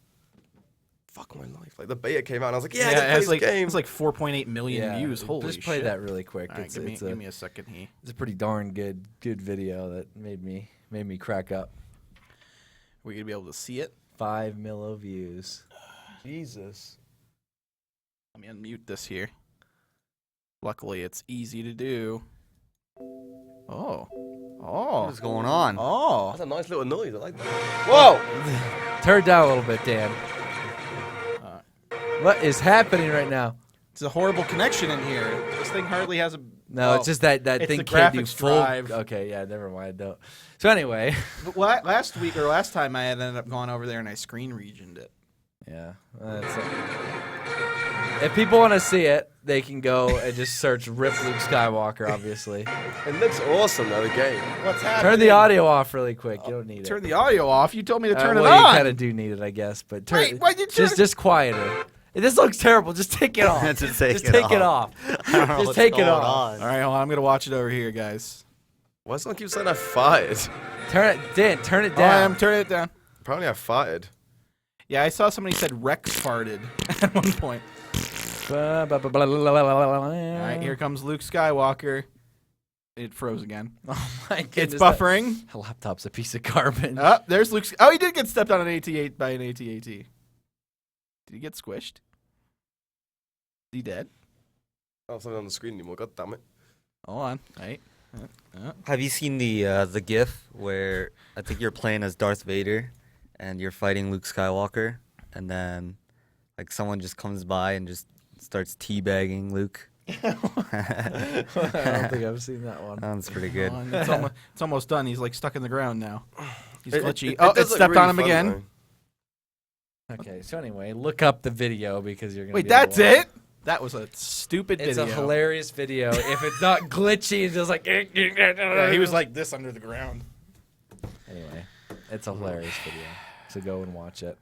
Fuck my life. Like the beta came out, and I was like, yeah, I can play this game. It's like 4.8 million views. Holy Just play shit. that really quick. All right, It's, give me a second here. it's a pretty darn good video that made me crack up. We gonna be able to see it? 5 million views. Jesus. Let me unmute this here. Luckily, it's easy to do. Oh. What is going on? Oh. That's a nice little noise. I like that. Whoa! Turn it down a little bit, Dan. What is happening right now? It's a horrible connection in here. This thing hardly has a. No, it's just that it's thing the can't do graphics full. drive. Okay, yeah, never mind. Don't. So anyway, But last week or last time, I had ended up going over there and I screen regioned it. yeah. If people want to see it, they can go and just search "Rip Luke Skywalker." Obviously, It looks awesome though. The game. What's happening? turn the audio off really quick. You don't need Turn it. the audio off. You told me to turn it well, you on. kind of do need it, I guess. But turn. Wait, why'd you turn it? Just quieter. This looks terrible. Just take it off. Just take Just it take it off. off. I don't know Just what's take it going off. on. All right, hold on. I'm gonna watch it over here, guys. Why does someone keep saying I fired? Turn it, Dan. Turn it Oh, I'm down. turning it down. Apparently I fired. Yeah, I saw somebody said Rex farted at one point. All All right, here comes Luke Skywalker. It froze again. Oh my goodness. It's buffering. That laptop's a piece of garbage. Oh, there's Luke. Oh, he did get stepped on an AT-8 by an AT-AT. Did he get squished? Is he dead? Oh, it's not on the screen anymore. God damn it. Hold on. Right. Have you seen the GIF where I think you're playing as Darth Vader and you're fighting Luke Skywalker, and then like someone just comes by and just starts teabagging Luke? I don't think I've seen that one. That's pretty good. Hold on. It's almost done. He's like stuck in the ground now. He's glitchy. It Oh, it does look stepped really on him fun, again. though. Okay, so anyway, look up the video because you're gonna. Wait, be able that's to watch it? That was a stupid It's video. a hilarious video. If it's not glitchy, it's just like. Yeah, he was like this under the ground. Anyway, it's a hilarious video. So go and watch it.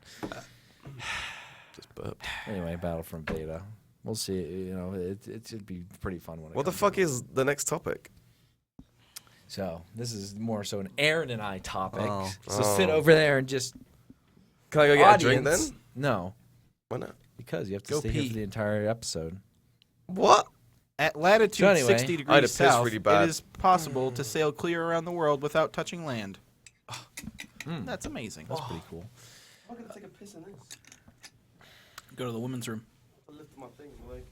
Just burped. Anyway, Battlefront beta. We'll see. You know, it should be pretty fun when it What the comes fuck out. is the next topic? So this is more so an Aaron and I topic. Oh. So sit Oh. over there and just. Can I go get a drink Audience- then? No, Why not? because you have to Go stay here pee. for the entire episode. What? At latitude So anyway, 60 I had degrees to piss south, really bad. it is possible to sail clear around the world without touching land. Mm. That's amazing. That's pretty cool. I'm gonna take a piss in this. Go to the women's room. I lifted my thing and like.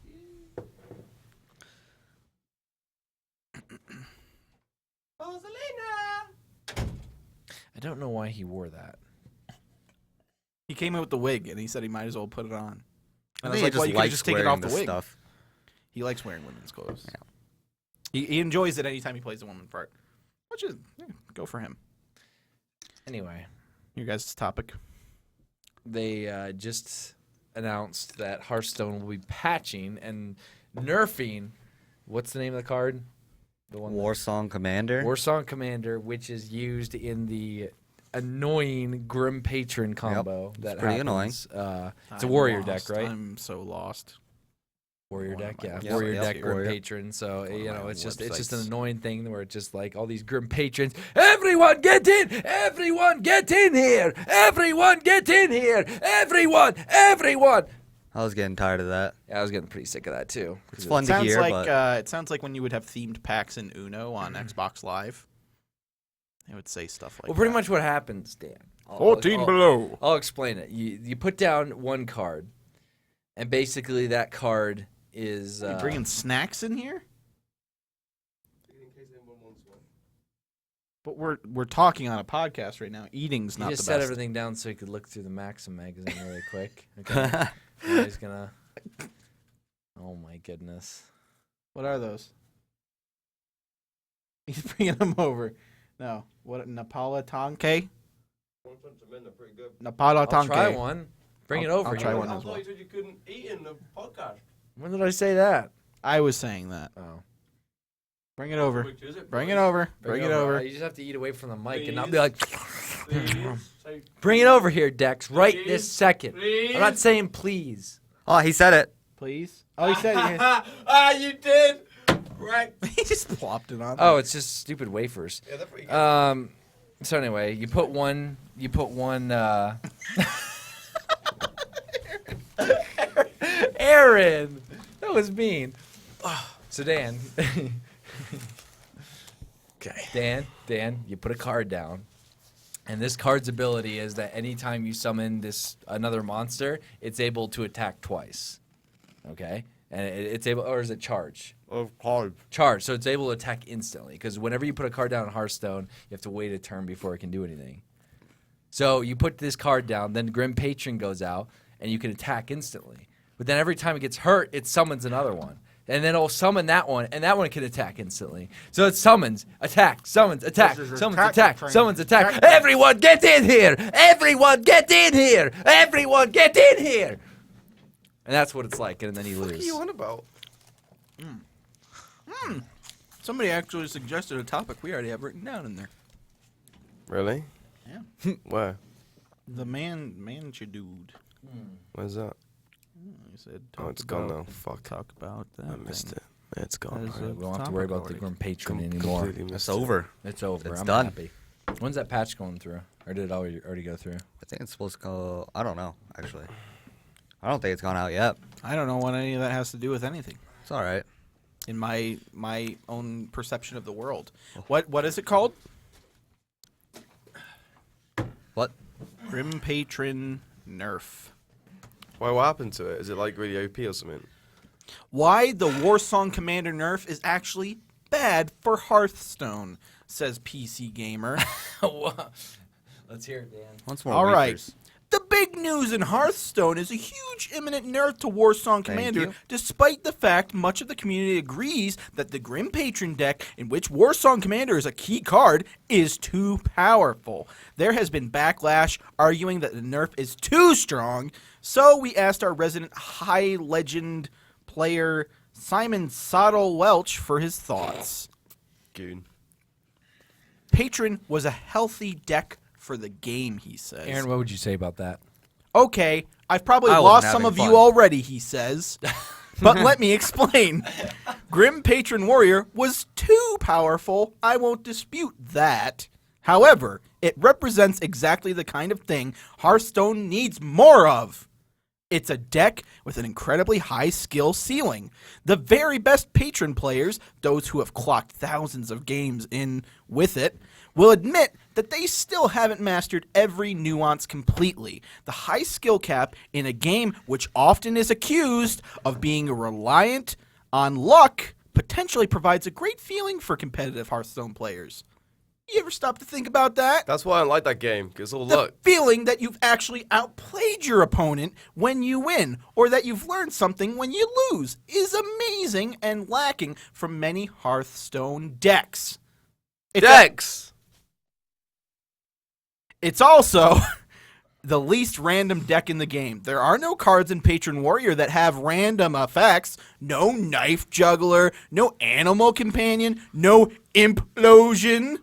I don't know why he wore that. He came in with the wig, and he said he might as well put it on. I And I was think like, he well, just you could likes just take it wearing off the this wig. stuff. He likes wearing women's clothes. He enjoys it anytime he plays a woman part. Which is, go for him. Anyway, Your guys' topic. they just announced that Hearthstone will be patching and nerfing. What's the name of the card? The one. Warsong Commander. Warsong Commander, which is used in the annoying Grim Patron combo. That pretty happens. It's a I'm warrior lost. deck, right? I'm so lost. Warrior One of deck, my yeah. websites. Warrior Yep, deck, Grim warrior. Patron. So of you know, my it's just an websites. annoying thing where it's just like all these Grim Patrons. Everyone get in! Everyone get in here! Everyone get in here! Everyone! Everyone! I was getting tired of that. Yeah, I was getting pretty sick of that too. It's fun to Sounds hear, like but it sounds like when you would have themed packs in Uno on Xbox Live. They would say stuff like Well, pretty that. much what happens, Dan. below. I'll explain it. You put down one card, and basically that card is You bringing snacks in here? But we're talking on a podcast right now. Eating's you not just the set best. everything down so you could look through the Maxim magazine really quick. Okay. Now he's gonna. Oh my goodness. What are those? He's bringing them over. No, what Napolitanke? I'll Napolitanke. try one. Bring it over. I'll try here. one as well. you said you couldn't eat in the podcast. When did I say that? I was saying that. Oh. Bring it over. Bring it over. Bring it over. You just have to eat away from the mic and not Please. be like. Bring it over here, Dex, right this second. I'm not saying please. oh, he said it. Please. Oh, he said You did. Right. he just plopped it on. Oh, it's just stupid wafers. Yeah, they're pretty good. So anyway, you put one. Aaron, that was mean. So Dan, Okay. Dan, you put a card down, and this card's ability is that anytime you summon another monster, it's able to attack twice. Okay, and it's able, or is it charge? Charge. So it's able to attack instantly because whenever you put a card down in Hearthstone, you have to wait a turn before it can do anything. So you put this card down, then Grim Patron goes out, and you can attack instantly, But then every time it gets hurt, it summons another one. And then it'll summon that one, and that one can attack instantly. So it summons, attack, summons, attack, This is summons, attack attack, train. summons, attack. Attack. Everyone get in here! Everyone get in here! Everyone get in here! And that's what it's like, and then you What are lose. you on about? Somebody actually suggested a topic we already have written down in there. Really? Yeah. Where? The manager dude. Where's that? He said, Oh, talk it's gone about- now. Fuck. Talk about that. I missed thing. it. It's gone. That is Alright, we don't have to topic worry about the already. Grim Patron anymore. Completely It's missed it. over. It's over. It's I'm done. happy. When's that patch going through? Or did it already go through? I think it's supposed to go. I don't know, actually. I don't think it's gone out yet. I don't know what any of that has to do with anything. It's all right. In my own perception of the world. What is it called? What? Grim Patron Nerf. Why? What happened to it? Is it like really OP or something? Why the Warsong Commander Nerf is actually bad for Hearthstone, says PC Gamer. Let's hear it, Dan. Once more. All right. weekers. The big news in Hearthstone is a huge imminent nerf to Warsong Commander, you. despite the fact much of the community agrees that the Grim Patron deck, in which Warsong Commander is a key card, is too powerful. There has been backlash arguing that the nerf is too strong, so we asked our resident high legend player Simon Sottle Welch for his thoughts. Goon. Patron was a healthy deck for the game, he says. Aaron, what would you say about that? Okay, I've probably I wasn't lost some having of fun. you already, he says. But let me explain. Grim Patron Warrior was too powerful. I won't dispute that. However, it represents exactly the kind of thing Hearthstone needs more of. It's a deck with an incredibly high skill ceiling. The very best Patron players, those who have clocked thousands of games in with it, will admit that they still haven't mastered every nuance completely. The high skill cap in a game which often is accused of being reliant on luck potentially provides a great feeling for competitive Hearthstone players. You ever stop to think about that? That's why I don't like that game. Because it's all The luck. feeling that you've actually outplayed your opponent when you win, or that you've learned something when you lose, is amazing and lacking from many Hearthstone decks. Dex. It's also the least random deck in the game. There are no cards in Patron Warrior that have random effects. No Knife Juggler, no Animal Companion, no Implosion.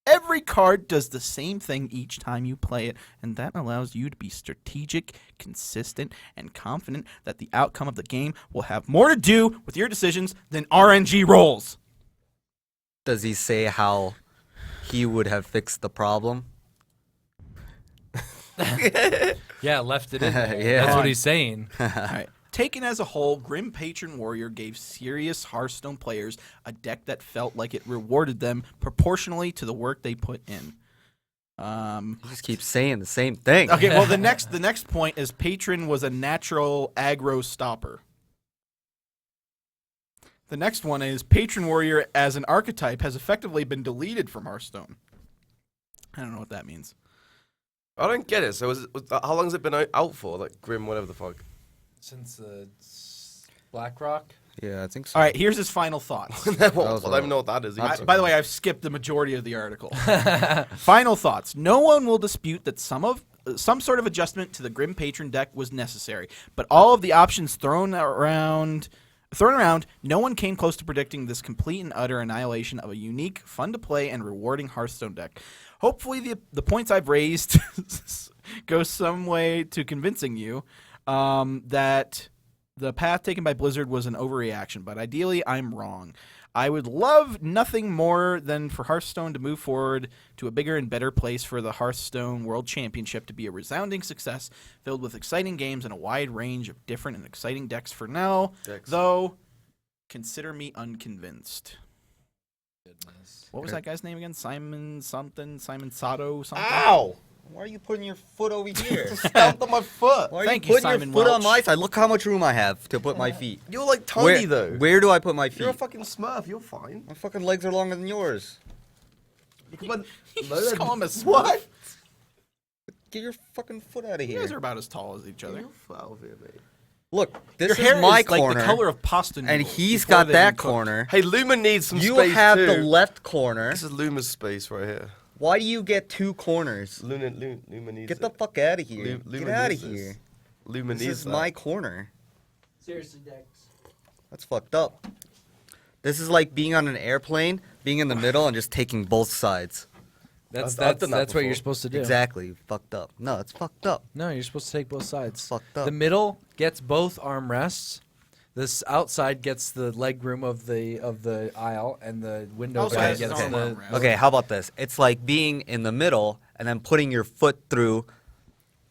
Every card does the same thing each time you play it, and that allows you to be strategic, consistent, and confident that the outcome of the game will have more to do with your decisions than RNG rolls. Does he say how he would have fixed the problem? Yeah, left it in there. Yeah. That's what he's saying. All right. Taken as a whole, Grim Patron Warrior gave serious Hearthstone players a deck that felt like it rewarded them proportionally to the work they put in. He just keeps saying the same thing. Okay, well the next point is Patron was a natural aggro stopper. The next one is Patron Warrior as an archetype has effectively been deleted from Hearthstone. I don't know what that means. I don't get it. So how long has it been out for? Like Grim, whatever the fuck. Since BlackRock? Yeah, I think so. All right, here's his final thoughts. I was don't even know what that is. either. By the way, I've skipped the majority of the article. Final thoughts. No one will dispute that some sort of adjustment to the Grim Patron deck was necessary, but all of the options thrown around, no one came close to predicting this complete and utter annihilation of a unique, fun-to-play, and rewarding Hearthstone deck. Hopefully the points I've raised go some way to convincing you that the path taken by Blizzard was an overreaction, but ideally I'm wrong. I would love nothing more than for Hearthstone to move forward to a bigger and better place for the Hearthstone World Championship to be a resounding success, filled with exciting games and a wide range of different and exciting decks for now, though consider me unconvinced. Goodness. What was that guy's name again? Simon something? Simon Sato something? Ow! Why are you putting your foot over here? Stamped on my foot. Why are Thank you you, putting Simon your foot on Welch. my side? Look how much room I have to put my feet. You're like tiny though. Where do I put my feet? You're a fucking Smurf. You're fine. My fucking legs are longer than yours. But Just call him a Smurf. What? Get your fucking foot out of You here. guys are about as tall as each other. You're foul here, mate. Look, Your this hair is my is like corner, the color of pasta noodles and he's before got they've that been cooked. corner. Hey, Luma needs some You space have too. the left corner. This is Luma's space right here. Why do you get 2 corners? Luma needs Get the it. fuck out of here. Luma Get out of needs this. here. Luma This needs is that. my corner. Seriously, Dex. That's fucked up. This is like being on an airplane, being in the middle, and just taking both sides. That's I've done that that's what you're before. supposed to do. Exactly. Fucked up. No, it's fucked up. No, you're supposed to take both sides. Fucked up. The middle gets both armrests. This outside gets the leg room of the aisle, and the window Outside guy is gets an the. armrest. Okay, how about this? It's like being in the middle and then putting your foot through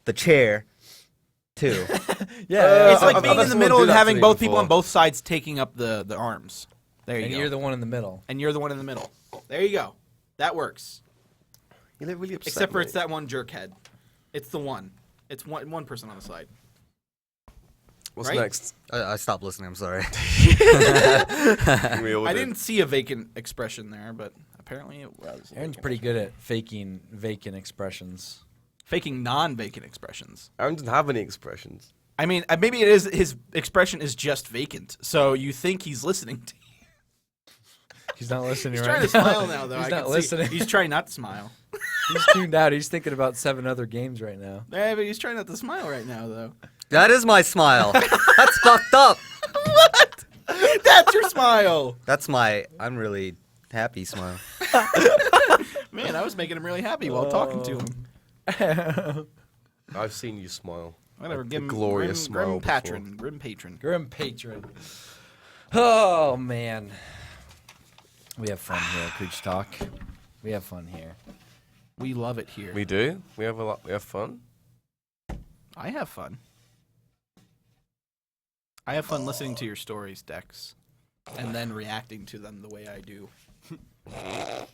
the chair, too. Yeah, It's like I've being in had the someone middle do and that to having me both people before. on both sides taking up the arms. There you and go. you're the one in the middle. And you're the one in the middle. There you go. That works. You look really upset. Except for it's mate. that one jerk head. It's the one. It's one person on the side. What's right? next? I stopped listening. I'm sorry. We all I did. didn't see a vacant expression there, but apparently it was. Aaron's pretty good at faking vacant expressions. Faking non-vacant expressions. Aaron doesn't have any expressions. I mean, maybe it is his expression is just vacant, so you think he's listening to you. He's not listening He's right trying to now. smile now, though. He's I not can see. listening. He's trying not to smile. He's tuned out. He's thinking about 7 other games right now. Yeah, but he's trying not to smile right now, though. That is my smile. That's fucked up. That's your smile. That's my I'm really happy smile. Man, I was making him really happy while talking to him. I've seen you smile. Whatever, Like give the him glorious smile grim before. patron. Grim patron. Grim patron. Oh man, we have fun here, Creech Talk. We have fun here. We love it here. We do. We have a lot. We have fun. I have fun. I have fun listening to your stories, Dex, and then reacting to them the way I do. I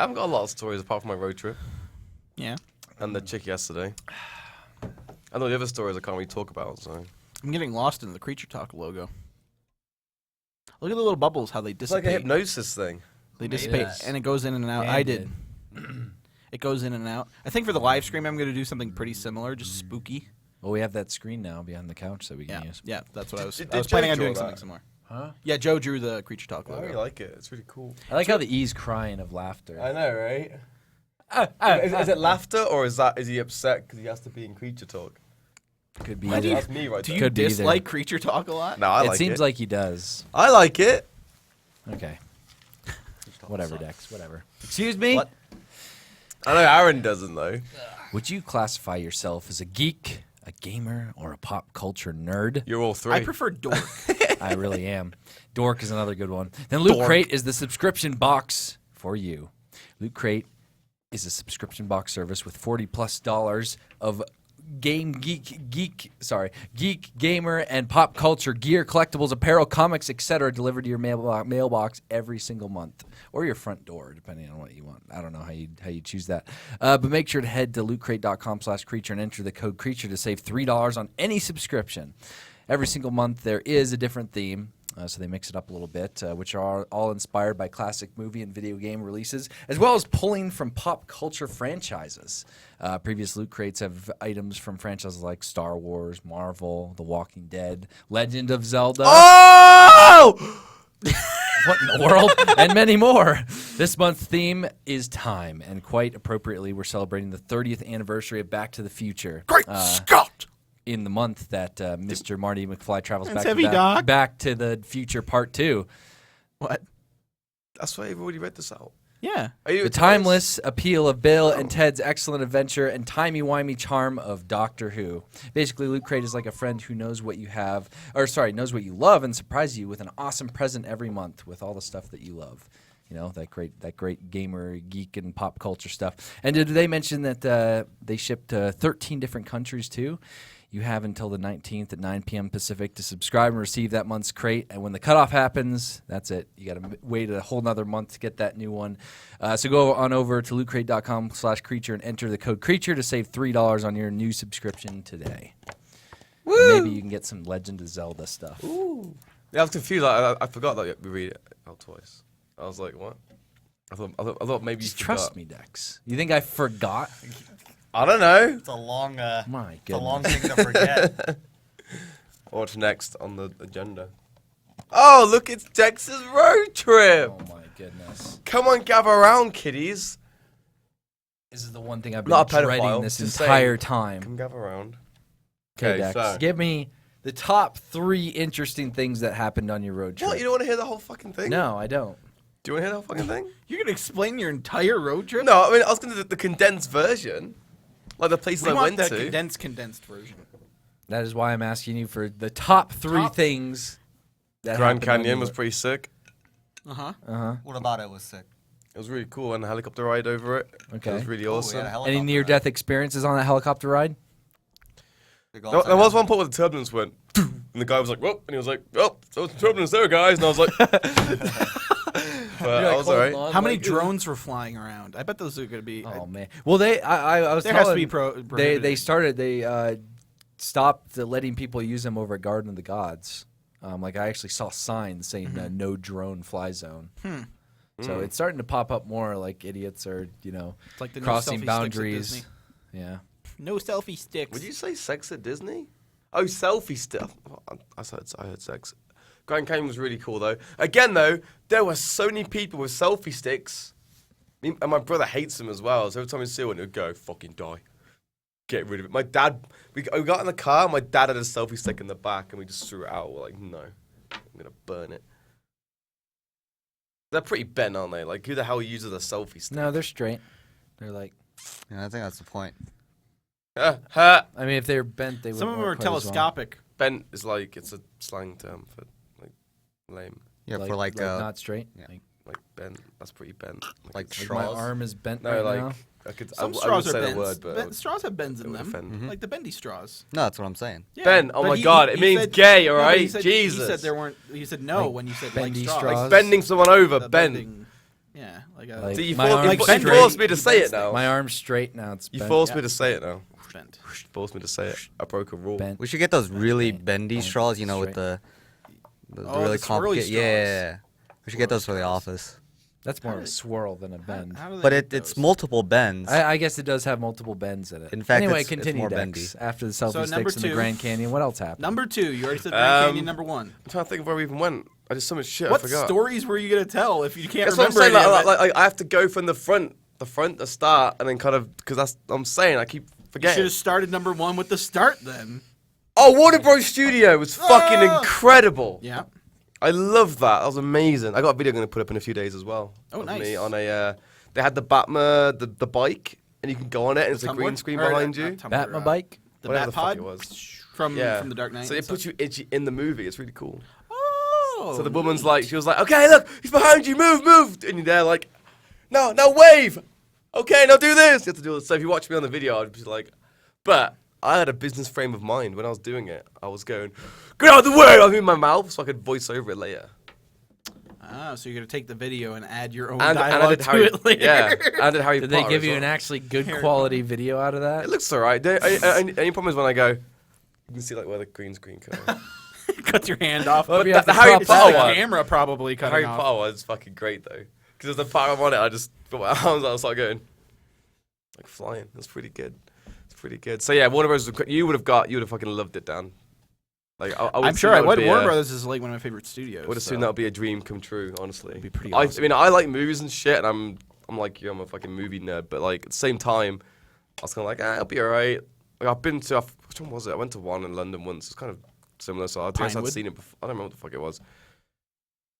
haven't got a lot of stories apart from my road trip Yeah. and the chick yesterday. I know the other stories I can't really talk about. So I'm getting lost in the Creature Talk logo. Look at the little bubbles, how they it's like a dissipate. hypnosis thing. They dissipate, Yes. and it goes in and out. Man I did. It goes in and out. I think for the live stream, I'm going to do something pretty similar, just spooky. Well, we have that screen now behind the couch that we can Yeah, use. yeah, that's what I was. Did I was Joe planning on draw doing that? something similar. Huh? Yeah, Joe drew the Creature Talk I logo. really like it. It's really cool. I like how the E's crying of laughter. I know, right? Is it laughter or is he upset because he has to be in creature talk? Could be. Why do you- either. That's me right Do there. you Could be either. dislike Creature Talk a lot? No, I it like seems it. like he does. I like it. Okay. Whatever, Dex. Whatever. Excuse me. What? I know Aaron doesn't though. Would you classify yourself as a geek, a gamer, or a pop culture nerd? You're all three. I prefer Dork. I really am. Dork is another good one. Then Loot Dork. Crate is the subscription box for you. Loot Crate is a subscription box service with $40+ of geek, gamer, and pop culture gear, collectibles, apparel, comics, etc. delivered to your mailbox every single month, or your front door, depending on what you want. I don't know how you choose that. But make sure to head to lootcrate.com/creature and enter the code creature to save $3 on any subscription. Every single month there is a different theme. So they mix it up a little bit, which are all inspired by classic movie and video game releases, as well as pulling from pop culture franchises. Previous Loot Crates have items from franchises like Star Wars, Marvel, The Walking Dead, Legend of Zelda. Oh! What in the world? And many more. This month's theme is time, and quite appropriately, we're celebrating the 30th anniversary of Back to the Future. Great Scott! In the month that Mr. Marty McFly travels That's back heavy, to, Doc. back to the Future Part 2. What? That's why you've already read this out. Yeah. Are you The timeless appeal of Bill and Ted's excellent adventure and timey-wimey charm of Doctor Who. Basically, Loot Crate is like a friend who knows what you knows what you love and surprises you with an awesome present every month with all the stuff that you love. You know, that great gamer, geek, and pop culture stuff. And did they mention that they shipped to 13 different countries, too? You have until the 19th at 9 p.m. Pacific to subscribe and receive that month's crate. And when the cutoff happens, that's it. You got to wait a whole nother month to get that new one. So go on over to lootcrate.com/creature and enter the code creature to save $3 on your new subscription today. Woo! Maybe you can get some Legend of Zelda stuff. Ooh. Yeah, I was confused. I forgot that we read it out twice. I was like, what? I thought maybe you Just forgot. trust me, Dex. You think I forgot? I don't know. It's a long My it's a long goodness. thing to forget. What's next on the agenda? Oh, look, it's Texas road trip. Oh my goodness. Come on, gather around, kiddies. This is the one thing I've been Not a dreading pedophile, this just entire saying. time. Come gather around. Okay, Okay, Dex, so- give me the top 3 interesting things that happened on your road trip. What? You don't want to hear the whole fucking thing? No, I don't. Do you want to hear the whole fucking thing? You're gonna explain your entire road trip? No, I mean, I was going to do the condensed version. Like the places we I want went the to. condensed version. That is why I'm asking you for the top 3 Top- things that Grand happened on Canyon your was road- pretty sick. Uh-huh. What about it was sick? It was really cool, and a helicopter ride over it. Okay. It was really awesome. Any near-death experiences on that helicopter ride? There was one point where the turbulence went, and the guy was like, "Whoa," and he was like, "Oh, so it's turbulence there, guys," and I was like, but I was alright. How many drones were flying around? I bet those are gonna be. Oh man. Well, I was There has to telling be they prohibited. they stopped letting people use them over at Garden of the Gods. Like I actually saw signs saying no drone fly zone. So it's starting to pop up more. Like idiots are It's like the no crossing selfie sticks at boundaries. Disney. Yeah. No selfie sticks. Would you say sex at Disney? Oh, selfie stuff. I heard sex. Grand Canyon was really cool though. Again though, there were so many people with selfie sticks, and my brother hates them as well. So every time we see one, he'd go, "Fucking die, get rid of it." My dad, we got in the car. And my dad had a selfie stick in the back, and we just threw it out. We're like, "No, I'm gonna burn it." They're pretty bent, aren't they? Like, who the hell uses a selfie stick? No, they're straight. They're like. Yeah, I think that's the point. I mean, if they're bent, they would. Some of them are telescopic. Bent is like it's a slang term for like lame. Yeah, for like not straight. yeah. Like bent. That's pretty bent. like it's- Like my straws. arm is bent No, right like now. I could. Some I straws wouldn't are say bends. the word, but it Straws have bends would in them, offend. like the bendy straws. No, that's what I'm saying. Yeah, Ben, oh but my God, it means gay, all no, but right? he said, Jesus. He said there weren't. He said no Like when you said bendy like straws. straws. like bending someone over, The bend. bending- Yeah, like a Like- So you, My for, arm's you, straight. you forced me to say it now. My arm's straight now. It's You bent. forced me to say it now. bent. You forced me to say it. I broke a rule. Bent. We should get those really Bent. bendy Bent. straws, with Straight. the Oh, really the swirly complicated. straws. Yeah. We should get those for the office. That's more How of a do- swirl than a bend. How do they But make it's those? multiple bends. I guess it does have multiple bends in it. In fact, anyway, it's continue, more Dex. bendy. After the selfie So number sticks in the 2. Grand Canyon, what else happened? Number 2. You already said Grand Canyon. Um, Number 1. I'm trying to think of where we even went. I did so much shit. What I forgot. stories were you gonna tell if you can't That's what I'm remember saying. any of it? Like, I have to go from the front, the start, and then kind of because that's. I'm saying I keep You should forgetting. have started number 1 with the start then. Oh, Warner Bros. Studio was fucking Ah! incredible. Yeah. I love that. That was amazing. I got a video I'm gonna put up in a few days as well. Oh, of nice. Me on a. They had the Batma, the bike, and you can go on it, and it's a green Tumblr? screen Or, behind not you. Tumblr, Batma bike? The Whatever Bat the fuck Pod it was. from Yeah. the Dark Knight. So it and puts stuff. you itchy in the movie. It's really cool. Oh. So the woman's like, she was like, "Okay, look, he's behind you. Move, move." And you're there like, "No, now wave. Okay, now do this." You have to do it. So if you watch me on the video, I'd be like, but I had a business frame of mind when I was doing it. I was going, "Get out of the way!" I'm in my mouth so I could voice over it later. Ah, so you're gonna take the video and add your own And I dialogue did to Harry. it later. Yeah, I did Harry Did Potter. they give as you well. an actually good Harry quality video out of that? It looks alright. Any problem is when I go, you can see like where the green screen cut off. Cut your hand off. Well, But you have the to Harry crop it's that just Potter the one. camera probably cutting Harry off. Potter was fucking great though, because the part I'm on it, I just put my arms out and start going like flying. It was pretty good. It's pretty good. So yeah, Warner Bros. You would have fucking loved it, Dan. Like I would I'm assume sure that I would. be Warner a- Brothers is like one of my favorite studios. I would assume so. that would be a dream come true. Honestly, It'd be pretty I awesome. mean, I like movies and shit, and I'm like you. I'm a fucking movie nerd, but like at the same time, I was kind of like, it'll be alright. Like I've been to which one was it? I went to one in London once. It's kind of similar, so I guess I'd Pinewood? seen it before. I don't remember what the fuck it was.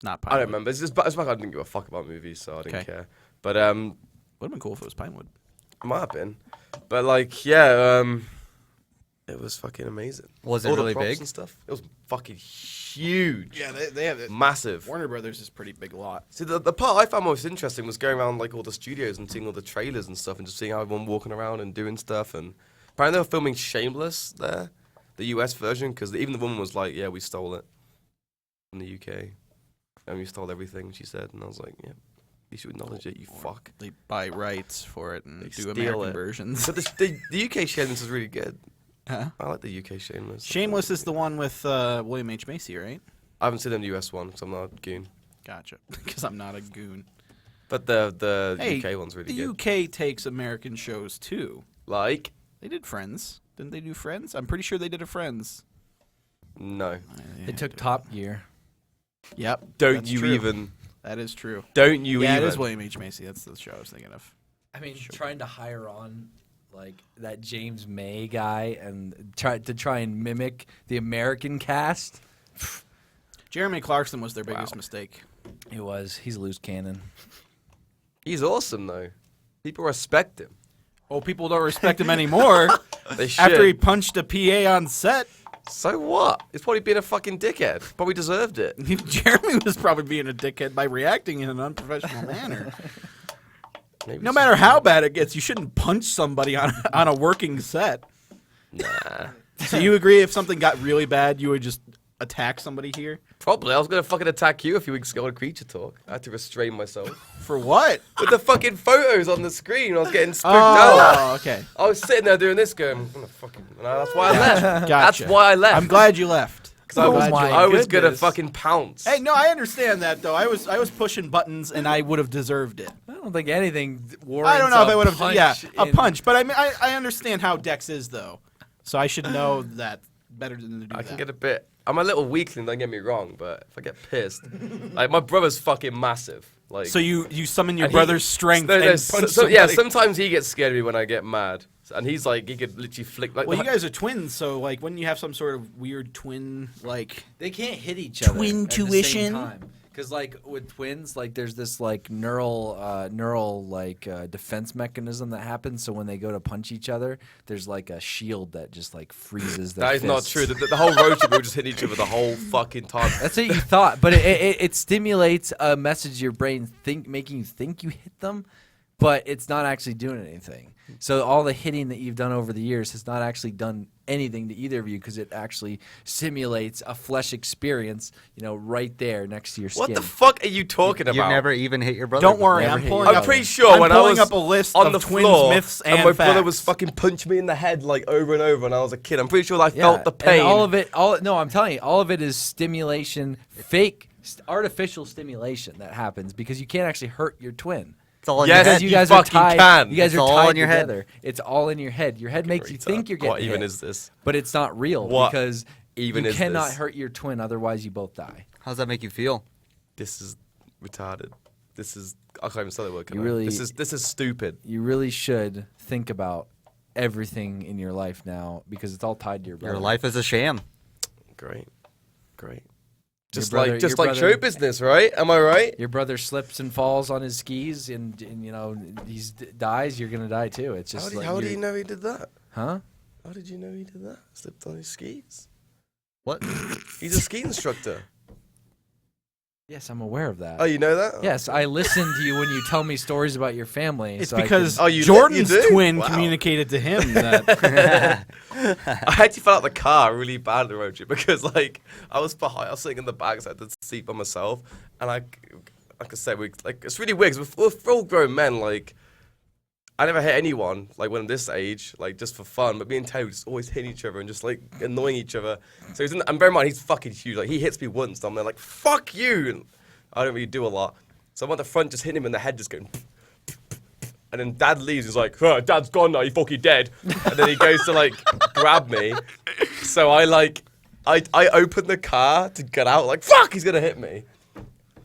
Not I Pinewood. don't remember. It's just back I didn't give a fuck about movies, so I didn't Okay. care. But Would have been cool if it was Pinewood. it might have been. But like, yeah, it was fucking amazing. Was it All the really props big? and stuff. It was fucking huge. Yeah, they have it. Massive. Warner Brothers is a pretty big lot. See, the part I found most interesting was going around like all the studios and seeing all the trailers and stuff, and just seeing how everyone walking around and doing stuff. And apparently they were filming Shameless there, the US version, because even the woman was like, "Yeah, we stole it from the UK, and we stole everything." She said, and I was like, "Yeah, you should acknowledge it, you fuck." They buy rights for it and They do steal American it. versions. But the UK Shameless is really good. Huh? I like the UK Shameless. Shameless is the one with William H. Macy, right? I haven't seen the US one because I'm not a goon. Gotcha. Because I'm not a goon. But the Hey, UK one's really The good. UK takes American shows too. Like, They did Friends. Didn't they do Friends? I'm pretty sure they did a Friends. No. They took Top Gear. Yep. Don't that's you true. even. That is true. Don't you Yeah, even. it is William H. Macy. That's the show I was thinking of. I mean, trying to hire on like that James May guy and try and mimic the American cast. Jeremy Clarkson was their biggest mistake. It was. He's a loose cannon. He's awesome, though. People respect him. Well, people don't respect him anymore They should. after he punched a PA on set. So what? He's probably been a fucking dickhead. Probably deserved it. Jeremy was probably being a dickhead by reacting in an unprofessional manner. Maybe No matter how bad it gets, you shouldn't punch somebody on a working set. Nah. So you agree if something got really bad, you would just attack somebody here? Probably. I was going to fucking attack you a few weeks ago on Creature Talk. I had to restrain myself. For what? With the fucking photos on the screen, I was getting spooked out. Oh, okay. I was sitting there doing this going, I'm gonna fucking... That's why I left. Gotcha. That's why I left. I'm glad you left. Because I was, Oh my I was going to goodness. fucking pounce. Hey, no, I understand that though. I was pushing buttons and I would have deserved it. I don't think anything warrants I don't know if I would have. punch Yeah, a in- punch. But I mean, I understand how Dex is though, so I should know that better than to do I that. can get a bit... I'm a little weakling, don't get me wrong, but if I get pissed... like, my brother's fucking massive. Like, So you summon your and he- brother's strength and there's- punch yeah, somebody. sometimes he gets scared of me when I get mad. And he's like, he could literally flick... Like, Well, you guys are twins, so like, wouldn't you have some sort of weird twin like? They can't hit each other. Twin at the same tuition? time. Because like with twins, like there's this like neural defense mechanism that happens. So when they go to punch each other, there's like a shield that just like freezes their that is not fists. true. The whole road trip, we were just hitting each other the whole fucking time. That's what you thought, but it stimulates a message to your brain, making you think you hit them, but it's not actually doing anything. So all the hitting that you've done over the years has not actually done anything to either of you because it actually simulates a flesh experience, right there next to your skin. What the fuck are you talking about? You never even hit your brother. Don't worry, never I'm hit pulling your up. I'm pretty sure I'm when I pulling was up a list on of the twins floor myths and and my brother facts. was fucking punching me in the head like over and over when I was a kid. I'm pretty sure I Yeah, felt the pain. And I'm telling you, all of it is stimulation, artificial stimulation that happens because you can't actually hurt your twin. It's all in Yes, your Because head. you you guys are fucking tied. can. You guys It's are all tied in your head. together. It's all in your head. Your head makes you think you're getting What even hit, is this? but it's not real What because even you is cannot this? hurt your twin. Otherwise, you both die. How does that make you feel? This is retarded. This is... I can't even say that word, can You I? really- This is stupid. You really should think about everything in your life now because it's all tied to your brother. Your life is a sham. Great. Great. Your Just brother- like just your like brother- show business, right? Am I right? Your brother slips and falls on his skis, and he dies. You're gonna die too. It's just How do you're- you know he did that? Huh? How did you know he did that? Slipped on his skis. What? He's a ski instructor. Yes, I'm aware of that. Oh, you know that? Yes, I listen to you when you tell me stories about your family. It's so I because Oh, you Jordan's do? twin Wow. communicated to him that. I actually fell out the car really bad on the road trip because like I was behind, I was sitting in the back, so I had the seat by myself, and like I said, it's really weird. 'Cause we're full grown men. Like I never hit anyone like when I'm this age, like just for fun. But me and Terry would just always hitting each other and just like annoying each other. So and bear in mind he's fucking huge. Like he hits me once, and I'm there like fuck you. And I don't really do a lot, so I'm at the front just hitting him in the head, just going. And then Dad leaves. He's like, oh, Dad's gone now. He's fucking dead. And then he goes to like grab me. So I open the car to get out. Like, fuck, he's gonna hit me.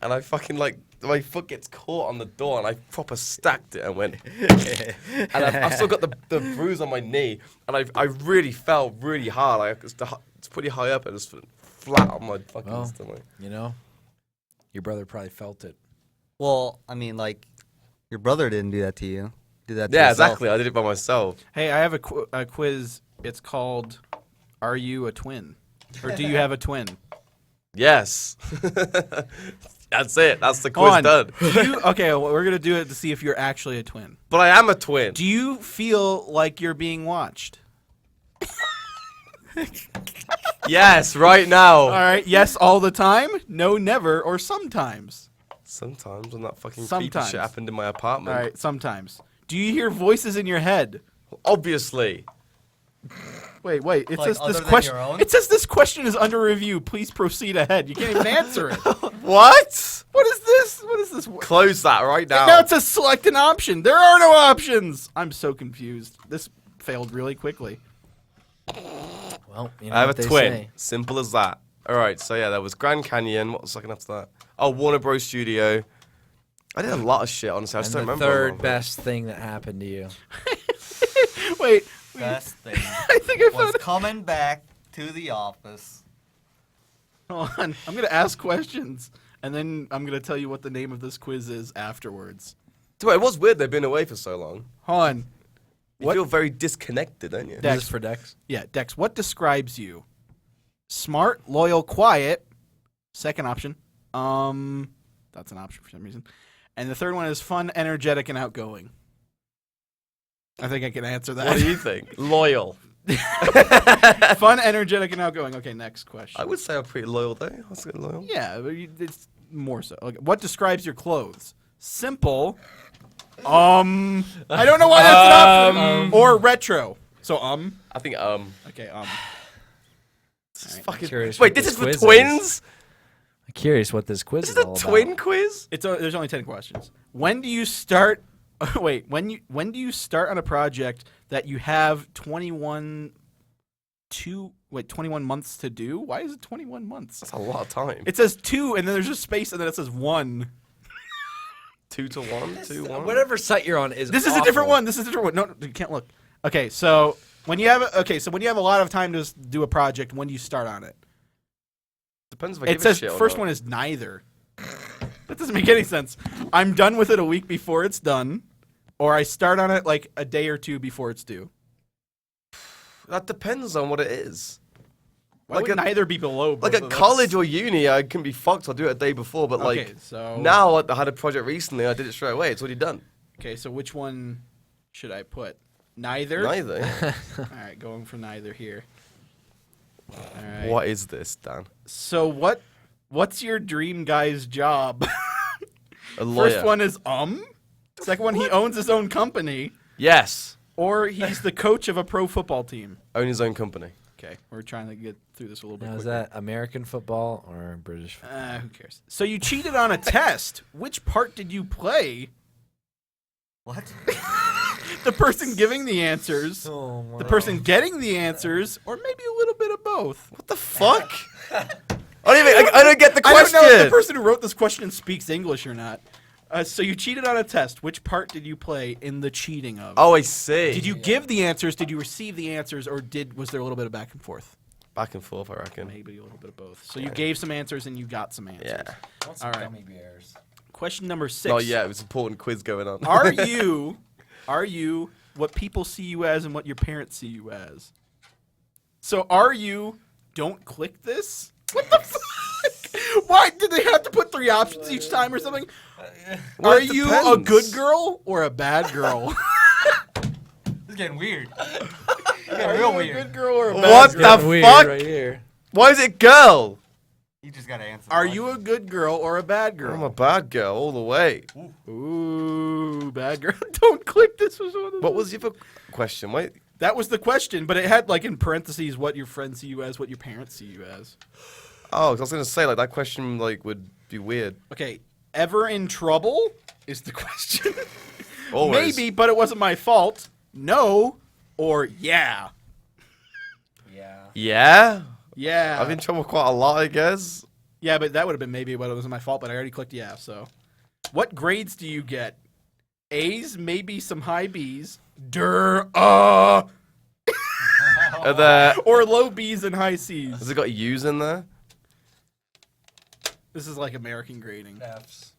And I fucking like my foot gets caught on the door, and I proper stacked it and went. And I've still got the bruise on my knee, and I really fell really hard. Like it's pretty high up, and it's flat on my fucking Well, stomach. your brother probably felt it. Well, I mean, like, your brother didn't do that to you. Did that to Yeah, yourself. exactly. I did it by myself. Hey, I have a quiz. It's called "Are You a Twin?" Or do you have a twin? Yes. That's it. That's the Hold quiz on. done. Okay, well, we're gonna do it to see if you're actually a twin. But I am a twin. Do you feel like you're being watched? Yes, right now. All right. Yes, all the time. No, never, or sometimes. Sometimes when that fucking creepy Sometimes. shit happened in my All apartment. right. Sometimes. Do you hear voices in your head? Obviously. Wait. It Like, says other this than question. your own? It says this question is under review. Please proceed ahead. You can't even answer it. What? What is this? What is this? Close that right now. Now it says select an option. There are no options. I'm so confused. This failed really quickly. Well, you know I have a what they twin. say. Simple as that. All right, so yeah, there was Grand Canyon. What was the second after that? Oh, Warner Bros. Studio. I did a lot of shit, honestly. I just And don't the remember. a lot third of it. best thing that happened to you. Wait. Best thing I think I was found. coming back to the office. Hold on. I'm gonna ask questions, and then I'm gonna tell you what the name of this quiz is afterwards. It was weird they've been away for so long. Hold on. You What? feel very disconnected, don't you? Dex. Is this for Dex? Yeah, Dex. What describes you? Smart, loyal, quiet. Second option. That's an option for some reason. And the third one is fun, energetic, and outgoing. I think I can answer that. What do you think? Loyal. Fun, energetic, and outgoing. Okay, next question. I would say I'm pretty loyal, though. I was loyal. Yeah, but it's more so. Okay. What describes your clothes? Simple. I don't know why that's an option. Or retro. So I think Okay. This is Alright. fucking. Curious Wait, what this this is for quiz twins. I'm curious what this quiz This is is a all twin about. quiz. There's only 10 questions. When do you start? Wait. When do you start on a project that you have 21 months to do? Why is it 21 months? That's a lot of time. It says 2, and then there's a space, and then it says 1. 2 to 1, 2 1. Whatever site you're on is This is a different one. This is a different one. No, you can't look. Okay, so when you have a lot of time to do a project, when do you start on it? Depends if I It give a says shit or first not. one is neither. That doesn't make any sense. I'm done with it a week before it's done, or I start on it like a day or two before it's due. That depends on what it is. Why Like would a- neither be below? Like both at of college us? or uni, I can be fucked. I'll do it a day before, but Okay, like so now I had a project recently. I did it straight away. It's already done. Okay, so which one should I put? Neither. Neither. yeah. All right, going for neither here. All right. What is this, Dan? So what's your dream guy's job? A lawyer. First one is Second one, he owns his own company, Yes. or he's the coach of a pro football team. Own his own company. Okay, we're trying to get through this a little bit Now, is quicker. that American football or British football? Who cares? So you cheated on a test. Which part did you play? What? The person giving the answers, Oh, the person getting the answers, or maybe a little bit of both? What the fuck? I don't get the I question. don't know if the person who wrote this question speaks English or not. So you cheated on a test. Which part did you play in the cheating of? Oh, I see. Did you give the answers? Did you receive the answers? Or was there a little bit of back and forth? Back and forth, I reckon. Maybe a little bit of both. So you gave some answers and you got some answers. Yeah. All right. Gummy bears. Question number 6. Oh yeah, it was an important quiz going on. Are you what people see you as and what your parents see you as? So are you don't click this? What the fuck? Why did they have to put 3 options each time or something? Well, Are it you a depends. good girl or a bad girl? This is getting weird. Are you a good girl or a bad What girl? the Weird fuck? right here. Why is it girl? You just gotta answer. Are you a good girl or a bad girl? I'm a bad girl all the way. Ooh, bad girl. Don't click this. Was one of What was your other question? Wait. That was the question, but it had like in parentheses what your friends see you as, what your parents see you as. Oh, 'cause I was gonna say like that question like would be weird. Okay, ever in trouble is the question. Always. Maybe, but it wasn't my fault. No, or yeah. Yeah. Yeah. Yeah. I've been in trouble quite a lot, I guess. Yeah, but that would have been maybe, but it wasn't my fault, but I already clicked yeah, so. What grades do you get? A's, maybe some high B's. Are there, Or low B's and high C's. has it got U's in there? This is like American grading. F's.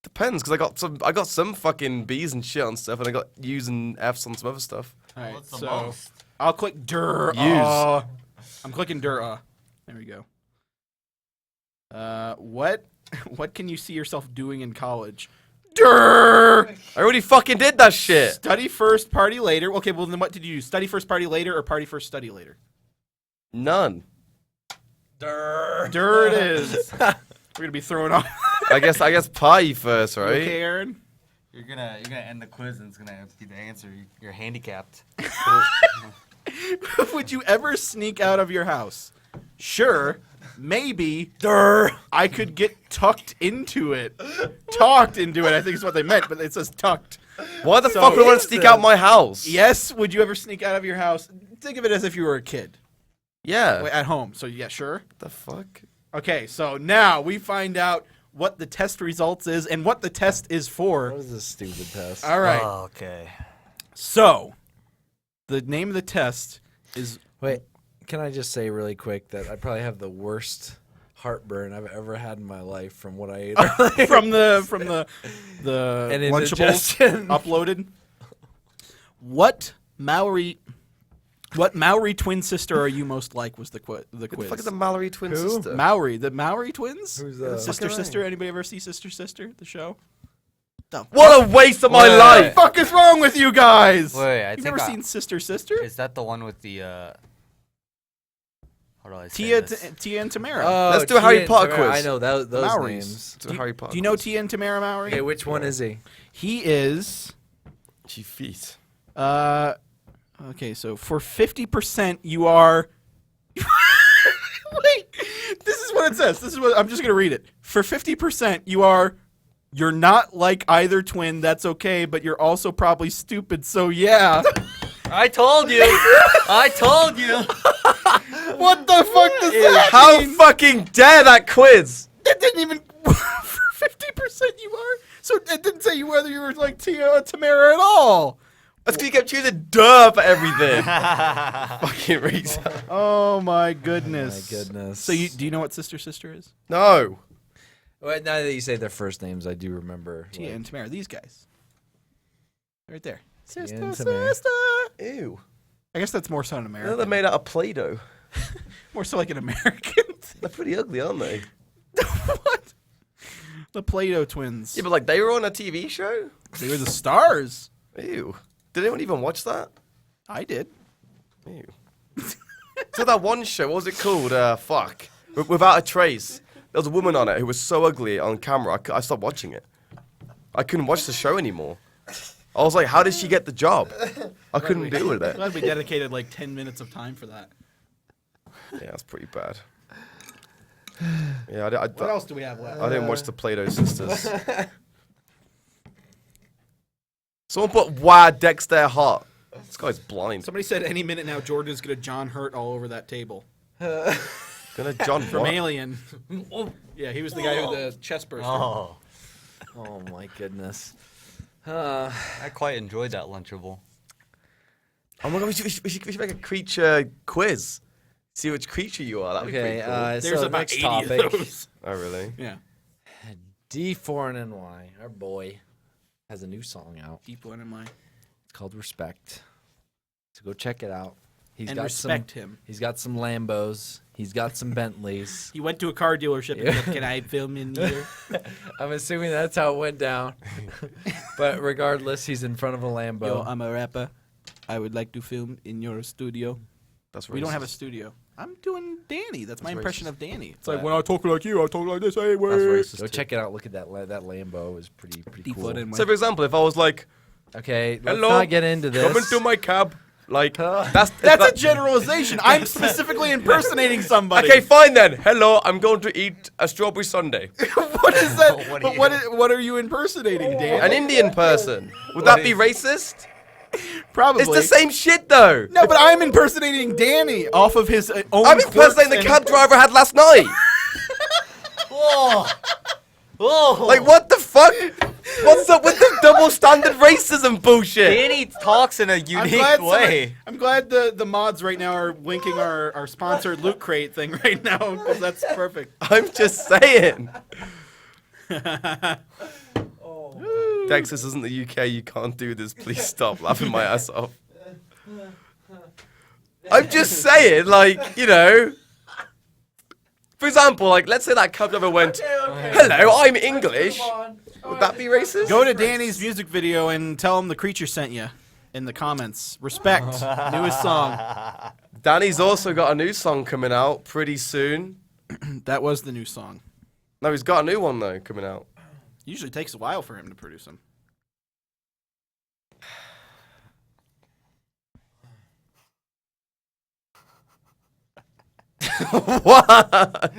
Depends, because I got some fucking B's and shit on stuff, and I got U's and F's on some other stuff. All right, What's the so most? I'll click dur. Use. I'm clicking dur. There we go. What can you see yourself doing in college? Dur. I already fucking did that shit. Study first, party later. Okay, well then what did you do? Study first, party later, or party first, study later? None. Dur it is. We're gonna be throwing off. I guess party first, You right? okay, Aaron? You're gonna end the quiz and it's gonna have to be the answer. You're handicapped. Would you ever sneak out of your house? Sure. Maybe. I could get tucked into it. Talked into it, I think is what they meant, but it says tucked. Why the So- fuck would I want to sneak out my house? Yes, would you ever sneak out of your house? think of it as if you were a kid Yeah. at home. So yeah, sure. The fuck? Okay, so now we find out what the test results is and what the test is for. What is this stupid test? All right. Oh, okay. So the name of the test is Wait, can I just say really quick that I probably have the worst heartburn I've ever had in my life from what I ate earlier. from the And Lunchables indigestion. uploaded. What Maori twin sister are you most like was the quiz. Who the fuck is the Mallory twin sister? The Maori twins? Who's Sister Fucking Sister? Anybody ever see Sister Sister, the show? What a waste of my Wait. What the life! fuck is wrong with you guys? Wait, I You've think never seen Sister Sister? Is that the one with the how do I say Tia, this? Tia and Tamara. Let's do a Harry Tia Potter Tamara, quiz. I know those Maoris. names. It's a Harry Potter. Do you know quiz. Tia and Tamara Maori? Okay, which one is he? He is. She feet. Okay, so for 50%, you are. Wait, this is what it says. This is what I'm just gonna read it. For 50%, you are. You're not like either twin. That's okay, but you're also probably stupid. So yeah. I told you. I told you. What the fuck does that How mean? fucking dare that quiz? It didn't even. For 50%, you are. So it didn't say you whether you were like Tia or Tamara at all. That's because you kept choosing duh for everything. Fucking reason. Oh my goodness. My goodness. So do you know what Sister Sister is? No. Well, now that you say their first names, I do remember. Tia like- and Tamara. These guys. Right there. and Sister, Tamara. sister. Ew. I guess that's more so an You know American. they're made out of Play-Doh. More so like an American. They're pretty ugly, aren't they? What? The Play-Doh twins. Yeah, but like they were on a TV show? They were the stars. Ew. Did anyone even watch that? I did. Ew. So that one show, what was it called? Fuck. Without a Trace. There was a woman on it who was so ugly on camera, I stopped watching it. I couldn't watch the show anymore. I was like, how did she get the job? I couldn't deal with it. Glad we dedicated like 10 minutes of time for that. Yeah, that's pretty bad. Yeah, What else do we have left? I didn't watch the Play-Doh sisters. Someone put "Wow, Dexter Hot." This guy's blind. Somebody said any minute now Jordan's going to John Hurt all over that table. Gonna John From what? Alien. Yeah, he was the guy with the chest burster. Oh, Oh my goodness. I quite enjoyed that Lunchable. Oh my god, we should make a creature quiz. See which creature you are. That'd be Okay, pretty cool. There's so about next 80 topic. of those. Oh really? Yeah. D4 and NY, our boy, has a new song out. Deep one in my. It's called Respect. So go check it out. He's And got respect some, him. He's got some Lambos. He's got some Bentleys. He went to a car dealership and said, "Can I film in here?" I'm assuming that's how it went down. But regardless, he's in front of a Lambo. Yo, I'm a rapper. I would like to film in your studio. That's We don't have a racist. studio. I'm doing Danny. That's my That's impression racist. of Danny. It's like, like when when I talk like you, I talk like this That's anyway. racist. Go too. check it out. Look at that. That Lambo is pretty Deep cool. one in my. So for example, if I was like, Okay, let's "Hello, not get into this. come into my cab," like That's a generalization. I'm specifically impersonating somebody. Okay, fine then. Hello, I'm going to eat a strawberry sundae. What is that? What but are what are you impersonating, Dan? An Indian person. Would that be racist? Probably. It's the same shit though. No, but I'm impersonating Danny off of his own. I'm impersonating the quirks cab and- driver I had last night. Oh, oh! Like, what the fuck? What's up with the double standard racism bullshit? Danny talks in a I'm unique glad, way. I'm glad the mods right now are linking our sponsored Loot Crate thing right now because that's perfect. I'm just saying. Dex, this isn't the UK. You can't do this. Please stop laughing my ass off. I'm just saying, like, you know. For example, like, let's say that cab driver went, "Hello, I'm English." Would that be racist? Go to Danny's music video and tell him the creature sent you in the comments. Respect, newest song. Danny's also got a new song coming out pretty soon. That was the new song. No, he's got a new one though coming out. Usually takes a while for him to produce them. What?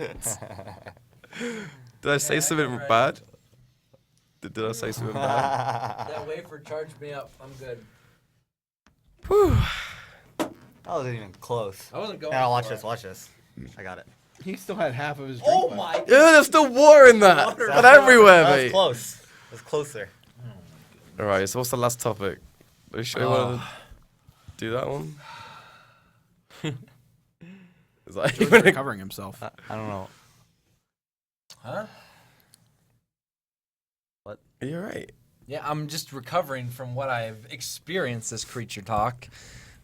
Did I say something bad? Did I say something bad? That wafer charged me up. I'm good. That wasn't even close. I wasn't going. Now watch for this. it. Watch this. I got it. He still had half of his drink Oh left. my! Yeah, there's still water in that. But everywhere, That was mate. close. It was closer. All right, so what's the last topic? Are you sure you want to do that one? Is that He's even a... recovering himself. I don't know. Huh? Are you all right? Yeah, I'm just recovering from what I've experienced this creature talk.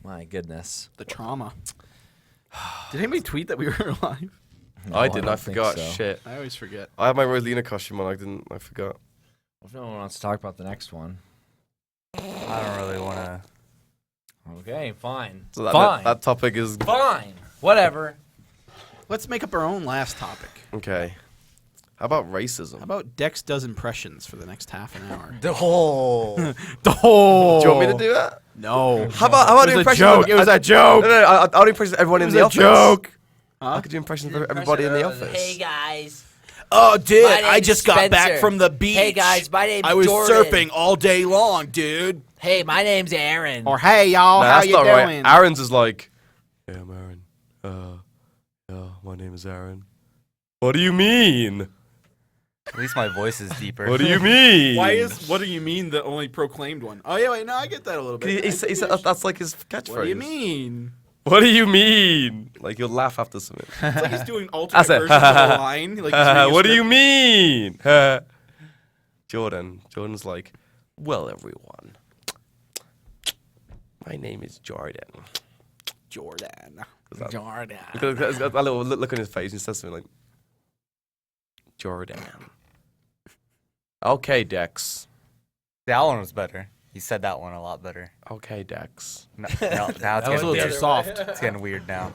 My goodness. The trauma. Did anybody tweet that we were live? No, I didn't. I don't think forgot. so. Shit. I always forget. I had my Rosalina costume on. I forgot. If no one wants to talk about the next one. I don't really want to. Okay, fine. So Fine. that topic is Fine. Whatever. Let's make up our own last topic. okay. How about racism? How about Dex does impressions for the next half an hour? The whole. The whole. Do you want me to do that? No. How about It the was a impressions? joke. It was a joke. No, I'll do impressions of everyone in was the a office. joke. I could do impressions of everybody in the office. Hey guys. Oh, dude, My I name's just got back Spencer. from the beach. Hey guys, my name's I was Jordan. surfing all day long, dude. Hey, my name's Aaron. Or hey, y'all, Nah, how that's you not doing? right. Aaron's is like, yeah, I'm Aaron. Yeah, my name is Aaron. What do you mean? At least my voice is deeper. What do you mean? Why is what do you mean the only proclaimed one? Oh yeah, wait, no, I get that a little bit. He said that's like his catchphrase. What do you mean? What do you mean? Like you'll laugh after something. It's like he's doing I alternate said, versions of a line. Like he's reading a what do you script. mean? Jordan's like, well, everyone. My name is Jordan. Jordan. Jordan. He's got a little look on his face and he says something like, Jordan. Okay, Dex. That one was better. He said that one a lot better. Okay, Dex. No, now it's It's getting a little weird. too soft. It's getting weird now.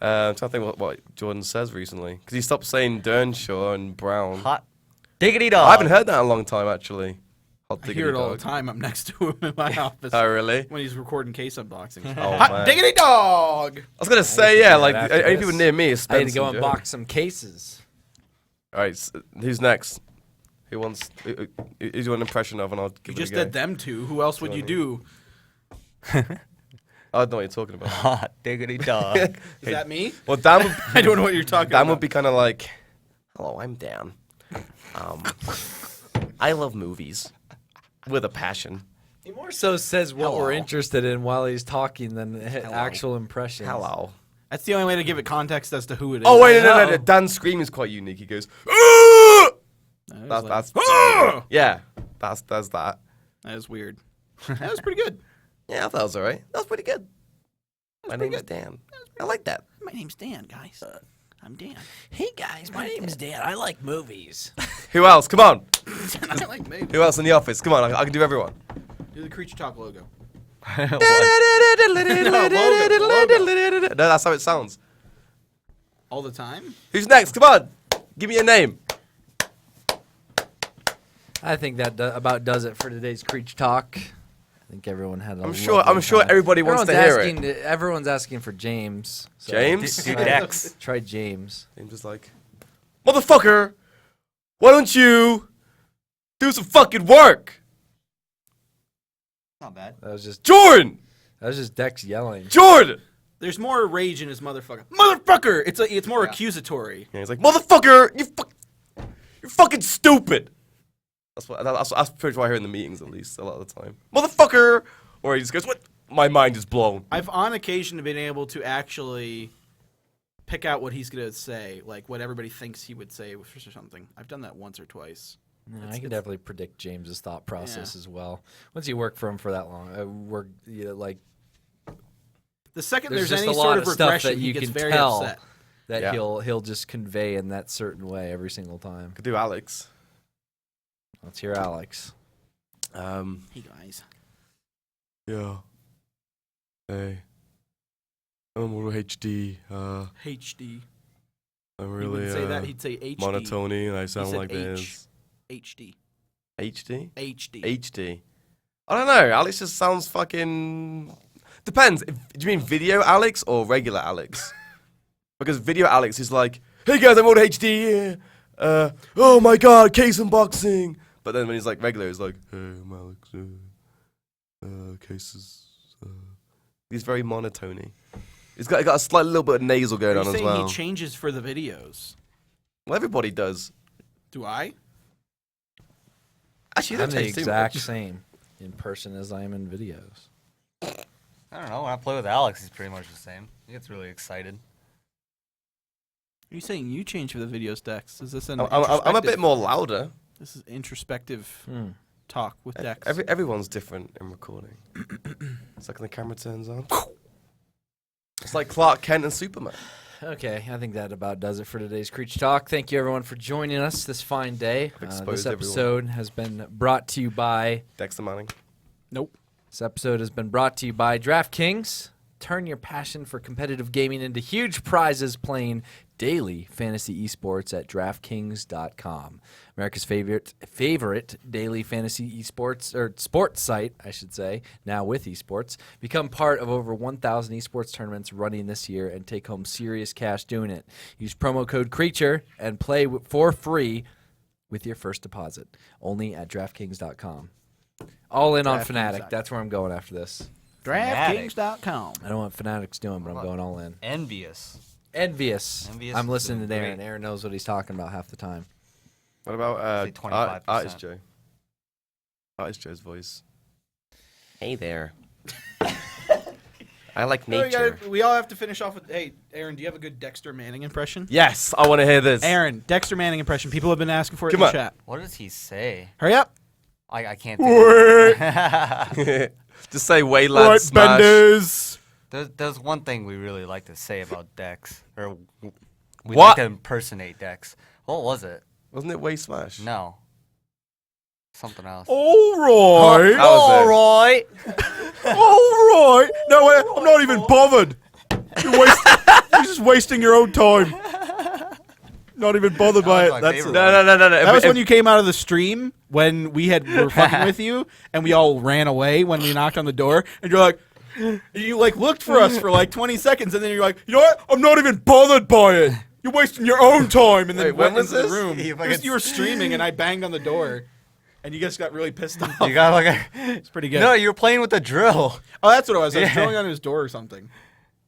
I'm trying to think what Jordan says recently. Because he stopped saying Dernshaw and Brown. Hot diggity dog. I haven't heard that in a long time, actually. Hot I diggity hear it all dog. the time. I'm next to him in my office Oh, really? when he's recording case unboxings. Oh, Hot man. diggity dog. I was going to say, yeah, that like, after any this. people near me is I need to Spencer go and Jordan. unbox some cases. All right, who's next? Who wants? Who's you want an impression of, and I'll give You it just a go. did them two. Who else would you do? I don't know what you're talking about. Hot diggity dog. Is that me? Well, Dan would, I don't know what you're talking Dan about. would be kind of like, "Hello, I'm Dan. I love movies with a passion. He more so says what Hello. we're interested in while he's talking than actual impressions. Hello." That's the only way to give it context as to who it is. Oh wait, no. know. Dan's scream is quite unique. He goes, "Ah!" That That's "Ah!" yeah. That's that. That is weird. That was pretty good. Yeah, I thought it was alright. That was pretty good. My name is Dan. I like that. My name's Dan, guys. I'm Dan. Hey guys, my name's Dan. I like movies. Who else? Come on. I like me. Who else in the office? Come on, I can do everyone. Do the Creature Talk logo. No, that's how it sounds. All the time? Who's next? Come on. Give me a name. I think that about does it for today's Creech Talk. I think everyone had a I'm sure lovely time. everybody wants to hear it. Everyone's asking for James. So James? Dude, Dex. Try James. James is like, motherfucker, why don't you do some fucking work? Not bad. That was just Jordan! Dex yelling. Jordan! There's more rage in his motherfucker. Motherfucker! It's more accusatory. Yeah, he's like, motherfucker, you're fucking stupid. That's pretty much what I hear in the meetings, at least, a lot of the time. Motherfucker! Or he just goes, what? My mind is blown. I've on occasion been able to actually pick out what he's going to say, like what everybody thinks he would say or something. I've done that once or twice. Yeah, I can definitely predict James's thought process as well. Once you work for him for that long, like The second There's there's, just any a lot sort of of stuff regression, that he you gets can very tell. upset. that Yeah. he'll just convey in that certain way every single time. Could do Alex. Let's hear Alex. Hey guys. Yeah. Hey. I'm a little HD. HD. I'm He really wouldn't say that. He'd say HD. monotony, and I sound said like this. HD. HD? HD. HD. I don't know. Alex just sounds fucking. Depends. Do you mean video Alex or regular Alex? Because video Alex is like, hey guys, I'm on HD. Oh my god, case unboxing. But then when he's like regular, he's like, hey, I'm Alex. Cases. He's very monotony. He's got a slight little bit of nasal going Are on you as saying well. he changes for the videos? Well, everybody does. Do I? Actually, you I'm don't the change too exact much. same in person as I am in videos. I don't know. When I play with Alex, he's pretty much the same. He gets really excited. Are you saying you change for the videos, Dex? Is this an I'm a bit introspective- more louder. This is introspective Hmm. talk with Dex. Everyone's different in recording. It's like when the camera turns on. It's like Clark Kent and Superman. Okay, I think that about does it for today's Creature Talk. Thank you, everyone, for joining us this fine day. exposed This everyone. episode has been brought to you by Dexter Manning. Nope. This episode has been brought to you by DraftKings. Turn your passion for competitive gaming into huge prizes playing daily fantasy esports at DraftKings.com. America's favorite daily fantasy esports, or sports site, I should say, now with esports. Become part of over 1,000 esports tournaments running this year and take home serious cash doing it. Use promo code CREATURE and play for free with your first deposit. Only at DraftKings.com. All in on DraftKings.com. Fnatic. That's where I'm going after this. DraftKings.com. I don't know what Fnatic's doing, but I'm going all in. Envious. Envious. Envious I'm is listening to doing Aaron. great. Aaron knows what he's talking about half the time. What about Say 25%. Artist Joe? Artist Joe's voice. Hey there. I like nature. We all have to finish off with, hey, Aaron, do you have a good Dexter Manning impression? Yes, I want to hear this. Aaron, Dexter Manning impression. People have been asking for it Come in the on. chat. What does he say? Hurry up. I can't think of it. Just say Wayland Smash. Benders. There's one thing we really like to say about Dex. Or we What? like to impersonate Dex. What was it? Wasn't it Way Smash? No. Something else. All right. How was it? right. All right. No, I'm not even bothered. You're just wasting your own time. Not even bothered by was it. my That's favorite it. No. That was when you came out of the stream when we were fucking with you and we all ran away when we knocked on the door and you're like, you like looked for us for like 20 seconds and then you're like, you know what? I'm not even bothered by it. You're wasting your own time. And then Wait, when went was into the this? room. You It was- you were streaming and I banged on the door and you guys got really pissed off. You got like a. It's pretty good. No, you were playing with the drill. Oh, that's what it was. I was Yeah. drilling on his door or something.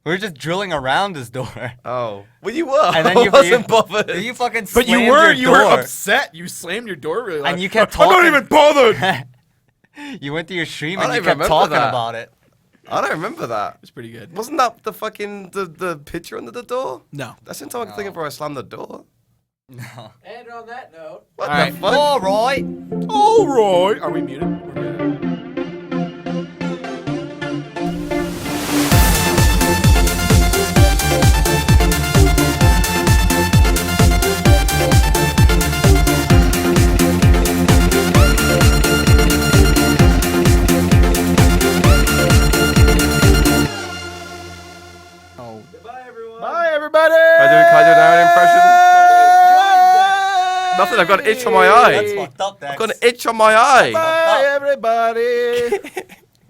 We were just drilling around his door. Oh. Well, you were. And then I wasn't bothered. You fucking But slammed you were your door. upset. You slammed your door really loud. And you kept I'm not talking. even bothered. You went to your stream I and don't you even kept remember talking that. about it. I don't remember that. It's pretty good. Wasn't that the fucking the picture under the door? No. That's the only time I can think of where I slammed the door. No. And on that note, What All right. the fuck? All right. All right. Are we muted? We're muted. Oh. goodbye, everyone. Bye, everybody. Can I do an Aaron impression? Nothing. I've got an itch on my eye. That's fucked up, Dex. I've got an itch on my eye. Bye, everybody.